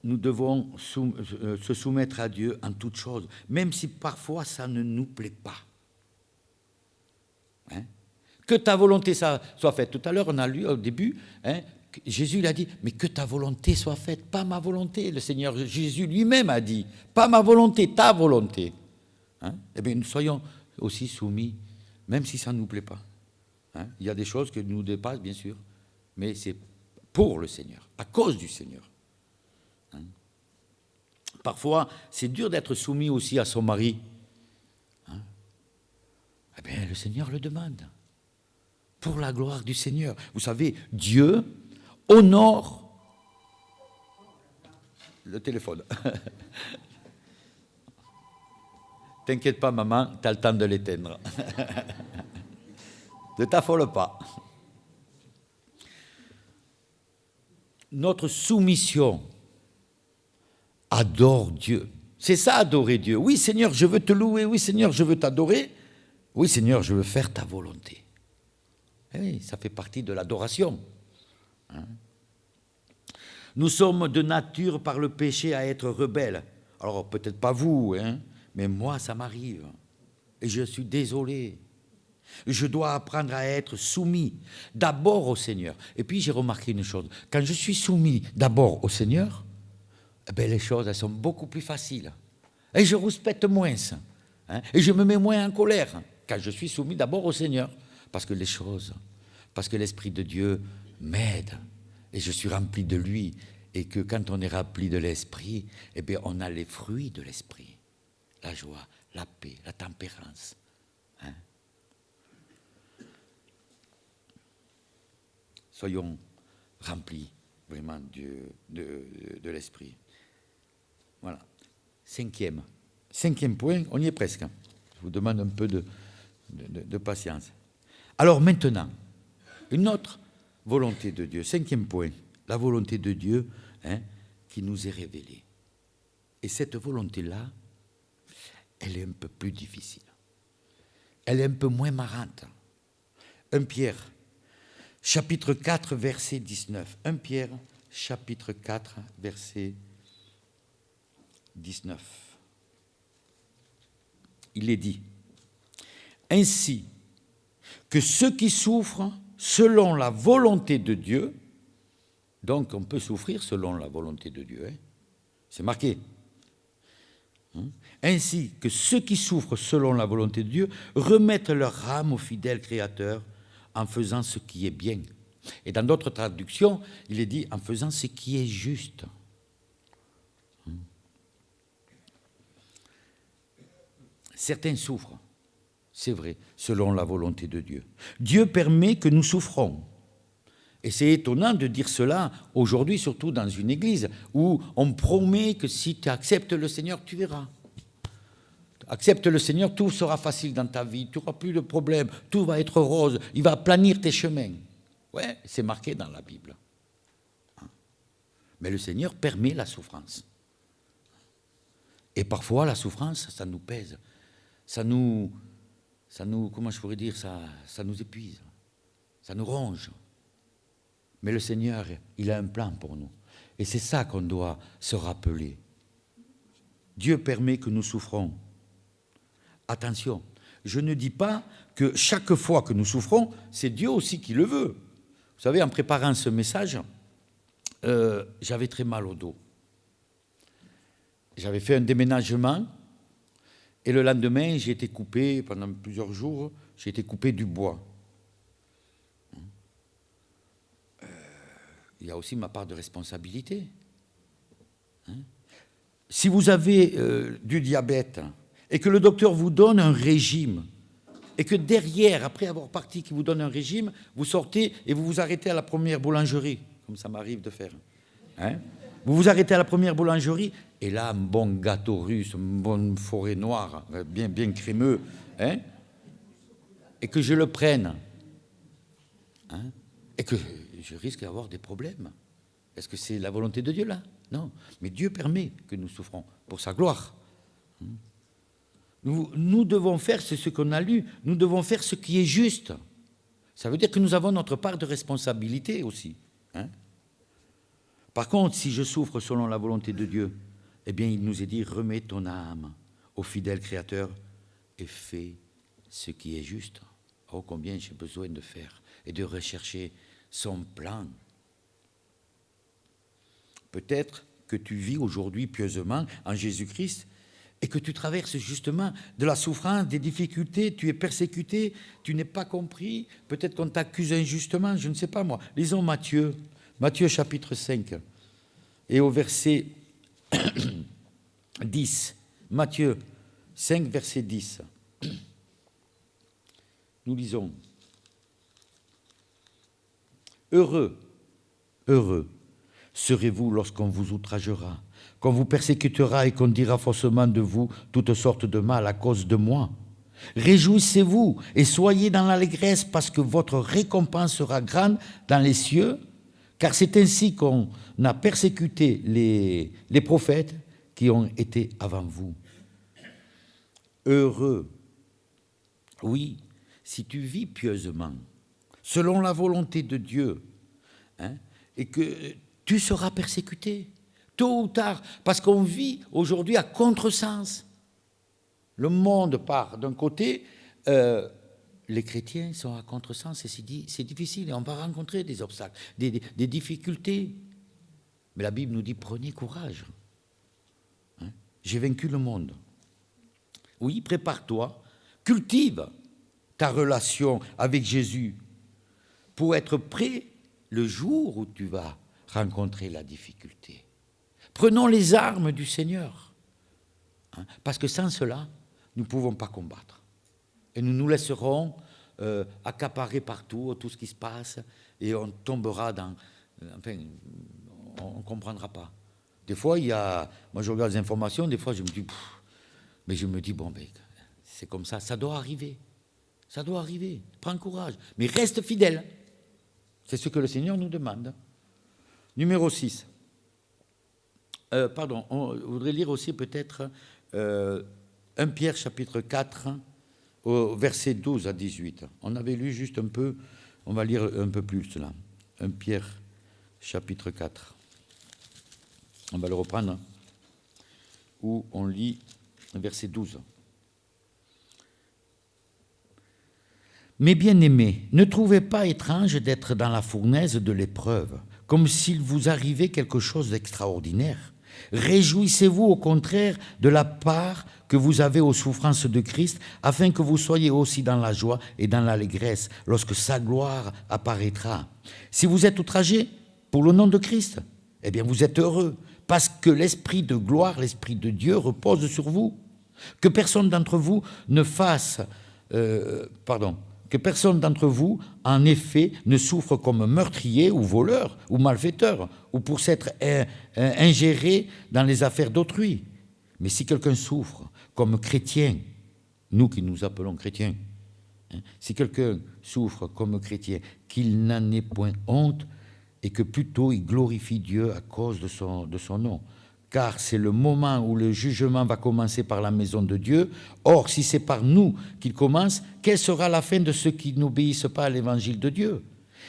nous devons se soumettre à Dieu en toutes choses, même si parfois ça ne nous plaît pas. Hein? Que ta volonté soit faite. Tout à l'heure, on a lu au début, hein, Jésus il a dit, mais que ta volonté soit faite, pas ma volonté. Le Seigneur Jésus lui-même a dit, pas ma volonté, ta volonté. Hein? Eh bien, nous soyons aussi soumis, même si ça ne nous plaît pas. Hein? Il y a des choses qui nous dépassent, bien sûr, mais c'est pour le Seigneur, à cause du Seigneur. Hein? Parfois, c'est dur d'être soumis aussi à son mari. Hein? Eh bien, le Seigneur le demande. Pour la gloire du Seigneur. Vous savez, Dieu honore le téléphone. T'inquiète pas, maman, tu as le temps de l'éteindre. Ne t'affole pas. Notre soumission adore Dieu. C'est ça, adorer Dieu. Oui, Seigneur, je veux te louer. Oui, Seigneur, je veux t'adorer. Oui, Seigneur, je veux faire ta volonté. Eh oui, ça fait partie de l'adoration. Hein? Nous sommes de nature par le péché à être rebelles. Alors, peut-être pas vous, hein, mais moi, ça m'arrive. Et je suis désolé. Je dois apprendre à être soumis d'abord au Seigneur. Et puis, j'ai remarqué une chose. Quand je suis soumis d'abord au Seigneur, eh bien, les choses, elles sont beaucoup plus faciles. Et je rouspète moins. Hein, et je me mets moins en colère quand je suis soumis d'abord au Seigneur. Parce que l'Esprit de Dieu m'aide et je suis rempli de lui. Et que quand on est rempli de l'Esprit, eh bien, on a les fruits de l'Esprit. La joie, la paix, la tempérance. Hein? Soyons remplis vraiment de l'Esprit. Voilà. Cinquième point, on y est presque. Je vous demande un peu de patience. Alors maintenant, une autre volonté de Dieu. 5e point, la volonté de Dieu, hein, qui nous est révélée. Et cette volonté-là, elle est un peu plus difficile. Elle est un peu moins marrante. 1 Pierre, chapitre 4, verset 19. 1 Pierre, chapitre 4, verset 19. Il est dit, « Ainsi que ceux qui souffrent selon la volonté de Dieu, donc on peut souffrir selon la volonté de Dieu, hein, c'est marqué, hein, ainsi que ceux qui souffrent selon la volonté de Dieu remettent leur âme au fidèle Créateur en faisant ce qui est bien. » Et dans d'autres traductions, il est dit en faisant ce qui est juste. Certains souffrent, c'est vrai, selon la volonté de Dieu. Dieu permet que nous souffrons. Et c'est étonnant de dire cela aujourd'hui, surtout dans une église, où on promet que si tu acceptes le Seigneur, tu verras. Accepte le Seigneur, tout sera facile dans ta vie, tu n'auras plus de problèmes, tout va être rose, il va planir tes chemins. Ouais, c'est marqué dans la Bible. Mais le Seigneur permet la souffrance. Et parfois, la souffrance, ça nous pèse. Ça nous, comment je pourrais dire, ça nous épuise, ça nous ronge. Mais le Seigneur, il a un plan pour nous. Et c'est ça qu'on doit se rappeler. Dieu permet que nous souffrons. Attention, je ne dis pas que chaque fois que nous souffrons, c'est Dieu aussi qui le veut. Vous savez, en préparant ce message, j'avais très mal au dos. J'avais fait un déménagement. Et le lendemain, j'ai été coupé, pendant plusieurs jours, j'ai été coupé du bois. Il y a aussi ma part de responsabilité. Si vous avez du diabète et que le docteur vous donne un régime, et que derrière, après avoir parti, qu'il vous donne un régime, vous sortez et vous vous arrêtez à la première boulangerie, comme ça m'arrive de faire. Hein? Vous vous arrêtez à la première boulangerie, et là, un bon gâteau russe, une bonne forêt noire, bien crémeux, hein, et que je le prenne, hein, et que je risque d'avoir des problèmes. Est-ce que c'est la volonté de Dieu, là? Non. Mais Dieu permet que nous souffrons pour sa gloire. Nous devons faire, c'est ce qu'on a lu, nous devons faire ce qui est juste. Ça veut dire que nous avons notre part de responsabilité aussi. Hein? Par contre, si je souffre selon la volonté de Dieu, eh bien, il nous est dit, remets ton âme au fidèle Créateur et fais ce qui est juste. Oh, combien j'ai besoin de faire et de rechercher son plan. Peut-être que tu vis aujourd'hui pieusement en Jésus-Christ et que tu traverses justement de la souffrance, des difficultés, tu es persécuté, tu n'es pas compris, peut-être qu'on t'accuse injustement, je ne sais pas moi. Lisons Matthieu chapitre 5 et au verset 10. Matthieu 5, verset 10. Nous lisons. Heureux serez-vous lorsqu'on vous outragera, qu'on vous persécutera et qu'on dira faussement de vous toutes sortes de mal à cause de moi. Réjouissez-vous et soyez dans l'allégresse parce que votre récompense sera grande dans les cieux, car c'est ainsi qu'on a persécuté les prophètes qui ont été avant vous. Heureux, oui, si tu vis pieusement, selon la volonté de Dieu, et que tu seras persécuté, tôt ou tard, parce qu'on vit aujourd'hui à contresens. Le monde part d'un côté, les chrétiens sont à contresens, et c'est difficile, et on va rencontrer des obstacles, des difficultés. Mais la Bible nous dit, prenez courage. J'ai vaincu le monde. Oui, prépare-toi, cultive ta relation avec Jésus pour être prêt le jour où tu vas rencontrer la difficulté. Prenons les armes du Seigneur, parce que sans cela, nous ne pouvons pas combattre. Et nous nous laisserons accaparer partout tout ce qui se passe, et on tombera dans... Enfin, on ne comprendra pas. Des fois, moi je regarde les informations, des fois je me dis... mais je me dis, bon, c'est comme ça doit arriver. Ça doit arriver. Prends courage. Mais reste fidèle. C'est ce que le Seigneur nous demande. Numéro 6. On voudrait lire aussi peut-être 1 Pierre chapitre 4, au verset 12 à 18. On avait lu juste un peu, on va lire un peu plus cela. 1 Pierre chapitre 4. On va le reprendre, où on lit verset 12. Mais bien-aimés, ne trouvez pas étrange d'être dans la fournaise de l'épreuve, comme s'il vous arrivait quelque chose d'extraordinaire. Réjouissez-vous au contraire de la part que vous avez aux souffrances de Christ, afin que vous soyez aussi dans la joie et dans l'allégresse lorsque sa gloire apparaîtra. Si vous êtes outragés pour le nom de Christ, eh bien vous êtes heureux, parce que l'Esprit de gloire, l'Esprit de Dieu repose sur vous. Que personne d'entre vous que personne d'entre vous, en effet, ne souffre comme meurtrier ou voleur ou malfaiteur, ou pour s'être ingéré dans les affaires d'autrui. Mais si quelqu'un souffre comme chrétien, nous qui nous appelons chrétiens, si quelqu'un souffre comme chrétien, qu'il n'en ait point honte, et que plutôt il glorifie Dieu à cause de son nom. Car c'est le moment où le jugement va commencer par la maison de Dieu. Or, si c'est par nous qu'il commence, quelle sera la fin de ceux qui n'obéissent pas à l'évangile de Dieu?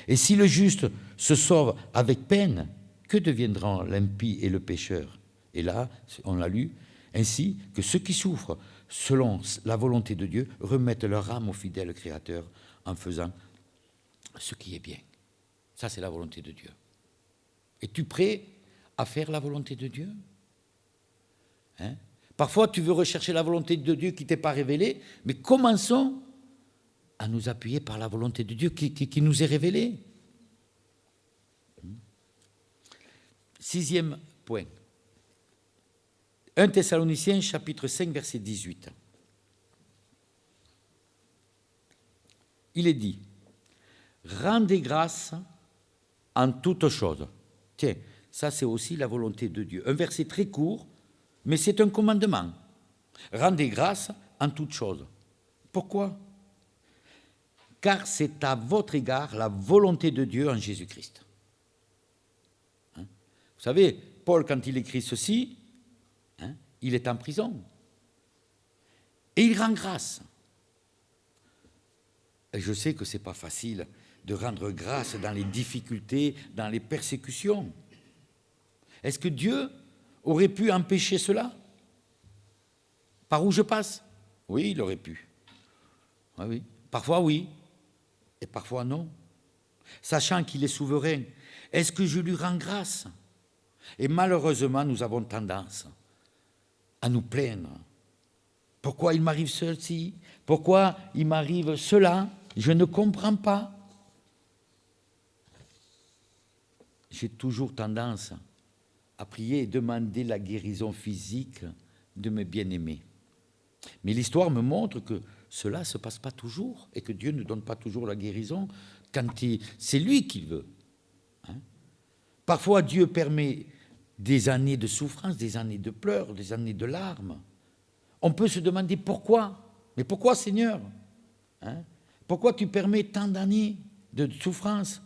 Et si le juste se sauve avec peine, que deviendront l'impie et le pécheur? Et là, on l'a lu, ainsi que ceux qui souffrent selon la volonté de Dieu remettent leur âme au fidèle Créateur en faisant ce qui est bien. Ça, c'est la volonté de Dieu. Es-tu prêt à faire la volonté de Dieu? Parfois, tu veux rechercher la volonté de Dieu qui ne t'est pas révélée, mais commençons à nous appuyer par la volonté de Dieu qui nous est révélée. 6e point. 1 Thessaloniciens, chapitre 5, verset 18. Il est dit, « Rendez grâce en toutes choses. » Tiens, ça c'est aussi la volonté de Dieu. Un verset très court, mais c'est un commandement. Rendez grâce en toutes choses. Pourquoi? Car c'est à votre égard la volonté de Dieu en Jésus-Christ. Vous savez, Paul, quand il écrit ceci, il est en prison. Et il rend grâce. Et je sais que ce n'est pas facile de rendre grâce dans les difficultés, dans les persécutions. Est-ce que Dieu aurait pu empêcher cela? Par où je passe? Oui, il aurait pu. Ah oui. Parfois oui, et parfois non. Sachant qu'il est souverain, est-ce que je lui rends grâce? Et malheureusement, nous avons tendance à nous plaindre. Pourquoi il m'arrive ceci? Pourquoi il m'arrive cela? Je ne comprends pas. J'ai toujours tendance à prier et demander la guérison physique de mes bien-aimés. Mais l'histoire me montre que cela ne se passe pas toujours et que Dieu ne donne pas toujours la guérison quand c'est lui qui le veut. Parfois, Dieu permet des années de souffrance, des années de pleurs, des années de larmes. On peut se demander pourquoi. Mais pourquoi, Seigneur? Pourquoi tu permets tant d'années de souffrance?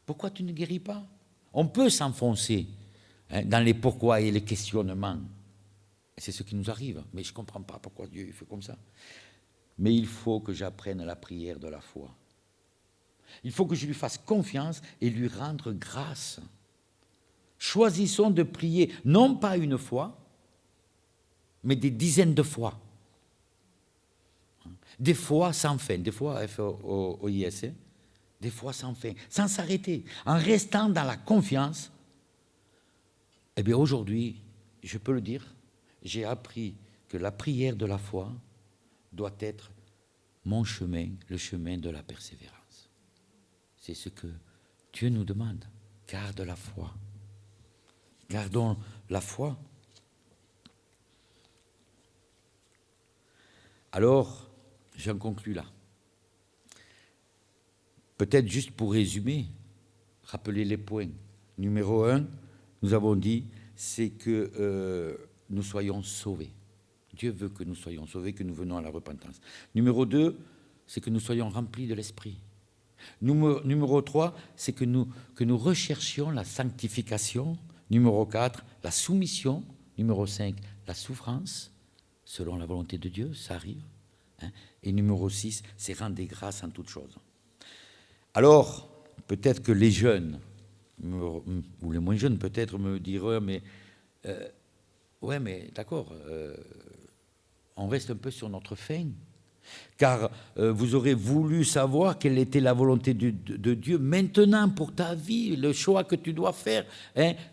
Pourquoi tu ne guéris pas? On peut s'enfoncer dans les pourquoi et les questionnements. C'est ce qui nous arrive. Mais je ne comprends pas pourquoi Dieu fait comme ça. Mais il faut que j'apprenne la prière de la foi. Il faut que je lui fasse confiance et lui rendre grâce. Choisissons de prier, non pas une fois, mais des dizaines de fois. Des fois sans fin, des fois F-O-I-S, des fois sans fin, sans s'arrêter, en restant dans la confiance. Eh bien aujourd'hui, je peux le dire, j'ai appris que la prière de la foi doit être mon chemin, le chemin de la persévérance. C'est ce que Dieu nous demande. Garde la foi. Gardons la foi. Alors, j'en conclus là. Peut-être juste pour résumer, rappeler les points. Numéro 1, nous avons dit, c'est que nous soyons sauvés. Dieu veut que nous soyons sauvés, que nous venons à la repentance. Numéro 2, c'est que nous soyons remplis de l'Esprit. Numéro 3, c'est que nous recherchions la sanctification. Numéro 4, la soumission. Numéro 5, la souffrance, selon la volonté de Dieu, ça arrive. Et numéro 6, c'est rendre des grâces en toutes choses. Alors, peut-être que les jeunes, ou les moins jeunes peut-être me diront, mais ouais, mais d'accord, on reste un peu sur notre fin. Car vous aurez voulu savoir quelle était la volonté de Dieu maintenant pour ta vie, le choix que tu dois faire,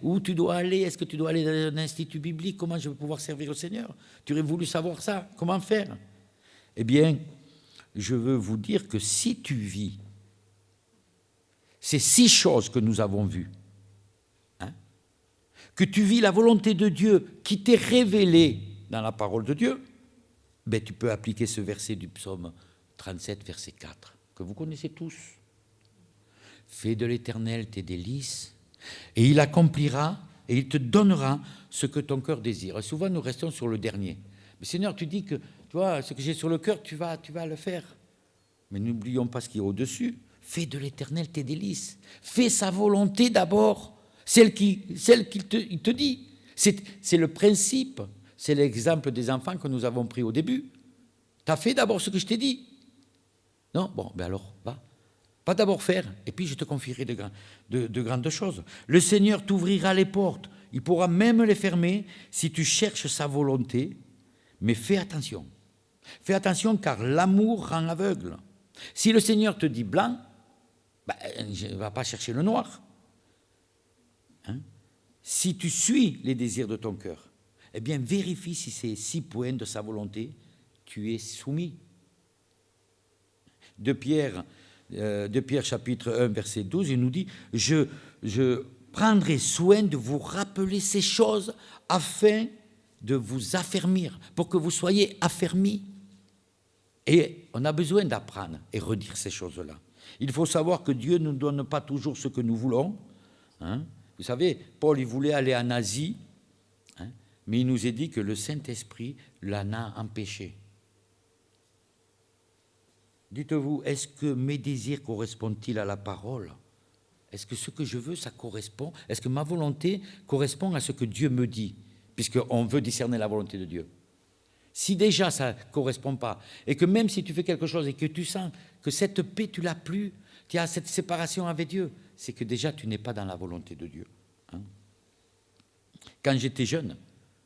où tu dois aller, est-ce que tu dois aller dans un institut biblique, comment je vais pouvoir servir au Seigneur? Tu aurais voulu savoir ça, comment faire? Eh bien, je veux vous dire que si tu vis ces 6 choses que nous avons vues, que tu vis la volonté de Dieu qui t'est révélée dans la parole de Dieu, ben, tu peux appliquer ce verset du psaume 37, verset 4, que vous connaissez tous. Fais de l'Éternel tes délices, et il accomplira, et il te donnera ce que ton cœur désire. Et souvent, nous restons sur le dernier. Mais Seigneur, tu dis que, tu vois, ce que j'ai sur le cœur, tu vas le faire. Mais n'oublions pas ce qui est au-dessus. Fais de l'Éternel tes délices. Fais sa volonté d'abord, celle qu'il te dit. C'est le principe. C'est l'exemple des enfants que nous avons pris au début. Tu as fait d'abord ce que je t'ai dit. Non? Bon, ben alors, va d'abord faire, et puis je te confierai de grandes choses. Le Seigneur t'ouvrira les portes. Il pourra même les fermer si tu cherches sa volonté. Mais fais attention. Fais attention, car l'amour rend aveugle. Si le Seigneur te dit blanc, ben, ne va pas chercher le noir. Si tu suis les désirs de ton cœur, eh bien, vérifie si ces 6 points de sa volonté, tu es soumis. De Pierre chapitre 1, verset 12, il nous dit « Je prendrai soin de vous rappeler ces choses afin de vous affermir, pour que vous soyez affermis. » Et on a besoin d'apprendre et redire ces choses-là. Il faut savoir que Dieu ne nous donne pas toujours ce que nous voulons. Vous savez, Paul, il voulait aller en Asie, mais il nous est dit que le Saint-Esprit l'en a empêché. Dites-vous, est-ce que mes désirs correspondent-ils à la parole? Est-ce que ce que je veux, ça correspond? Est-ce que ma volonté correspond à ce que Dieu me dit? Puisqu'on veut discerner la volonté de Dieu. Si déjà ça ne correspond pas, et que même si tu fais quelque chose et que tu sens que cette paix, tu l'as plus, tu as cette séparation avec Dieu, c'est que déjà tu n'es pas dans la volonté de Dieu. Quand j'étais jeune,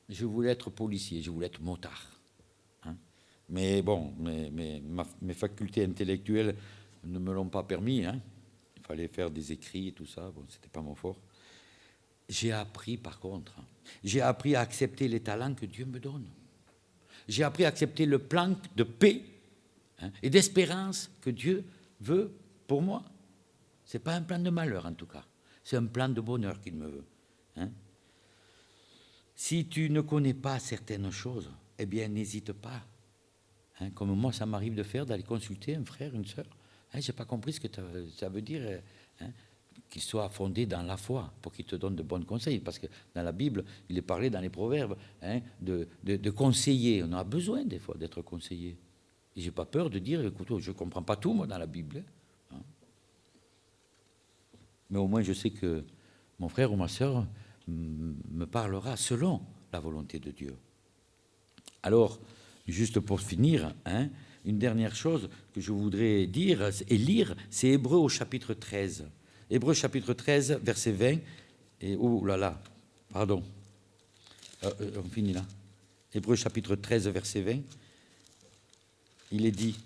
je voulais être policier, je voulais être motard. Hein. Mais bon, mes facultés intellectuelles ne me l'ont pas permis. Hein. Il fallait faire des écrits et tout ça, bon, c'était pas mon fort. J'ai appris, par contre, j'ai appris à accepter les talents que Dieu me donne. J'ai appris à accepter le plan de paix et d'espérance que Dieu veut pour moi. Ce n'est pas un plan de malheur, en tout cas. C'est un plan de bonheur qu'il me veut. Hein. Si tu ne connais pas certaines choses, eh bien, n'hésite pas. Hein, comme moi, ça m'arrive de faire, d'aller consulter un frère, une sœur. Hein, je n'ai pas compris ce que ça veut dire, hein, qu'il soit fondé dans la foi, pour qu'il te donne de bons conseils. Parce que dans la Bible, il est parlé dans les proverbes, hein, de conseiller. On a besoin des fois d'être conseillé. Et je n'ai pas peur de dire, écoute, je ne comprends pas tout, moi, dans la Bible. Hein. Mais au moins, je sais que mon frère ou ma sœur me parlera selon la volonté de Dieu. Alors, juste pour finir, hein, une dernière chose que je voudrais dire et lire, c'est Hébreux au chapitre 13. Hébreux chapitre 13, verset 20. Et, oh là là, pardon. On finit là. Hébreux chapitre 13, verset 20. Il est dit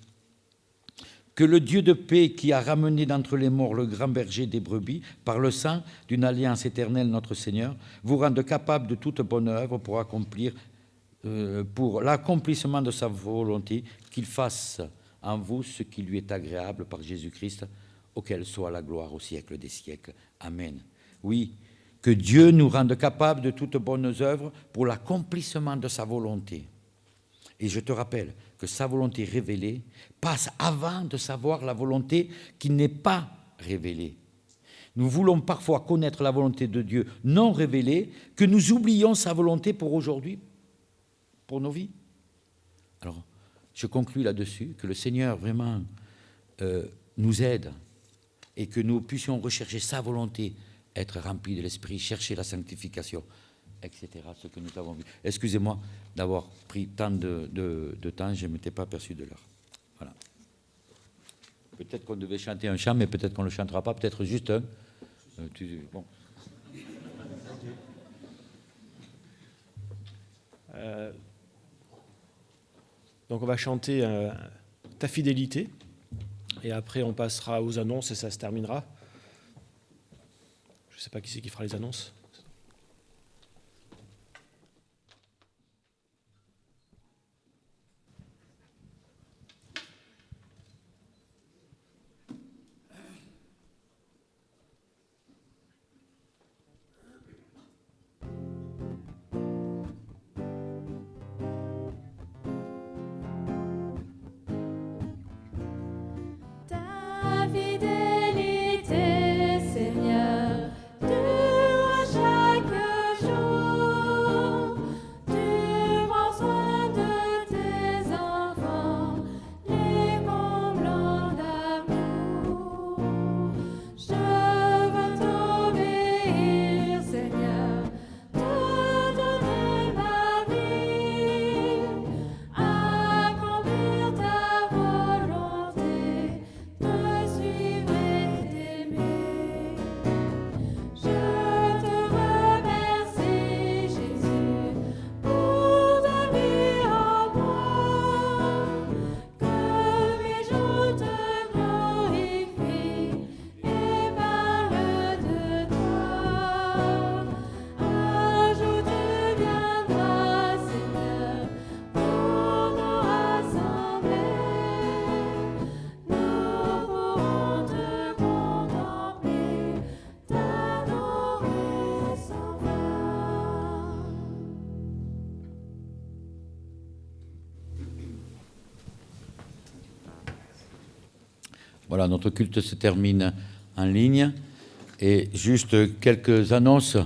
que le Dieu de paix qui a ramené d'entre les morts le grand berger des brebis par le sang d'une alliance éternelle notre Seigneur vous rende capable de toute bonne œuvre pour accomplir, pour l'accomplissement de sa volonté, qu'il fasse en vous ce qui lui est agréable par Jésus-Christ, auquel soit la gloire au siècle des siècles. Amen. Oui, que Dieu nous rende capables de toutes bonnes œuvres pour l'accomplissement de sa volonté. Et je te rappelle que sa volonté révélée passe avant de savoir la volonté qui n'est pas révélée. Nous voulons parfois connaître la volonté de Dieu non révélée, que nous oublions sa volonté pour aujourd'hui, pour nos vies. Alors, je conclus là-dessus, que le Seigneur vraiment nous aide et que nous puissions rechercher sa volonté, être remplis de l'Esprit, chercher la sanctification, etc., ce que nous avons vu. Excusez-moi d'avoir pris tant de temps, je ne m'étais pas aperçu de l'heure. Voilà. Peut-être qu'on devait chanter un chant, mais peut-être qu'on ne le chantera pas, peut-être juste un. Bon. Donc on va chanter Ta fidélité, et après on passera aux annonces et ça se terminera. Je ne sais pas qui c'est qui fera les annonces. Ta fidélité, Seigneur, dure à chaque jour. Tu prends soin de tes enfants, les comblant d'amour. Je veux t'obéir, Seigneur, te donner ma vie, accomplir ta volonté, te suivre et t'aimer. Je te remercie, Jésus, pour ta vie en moi. Que mes jours te glorifient et parlent de toi. Un jour tu viendras, Seigneur, pour nous rassembler. Nous pourrons te contempler, t'adorer sans fin. Voilà, notre culte se termine en ligne. Et juste quelques annonces.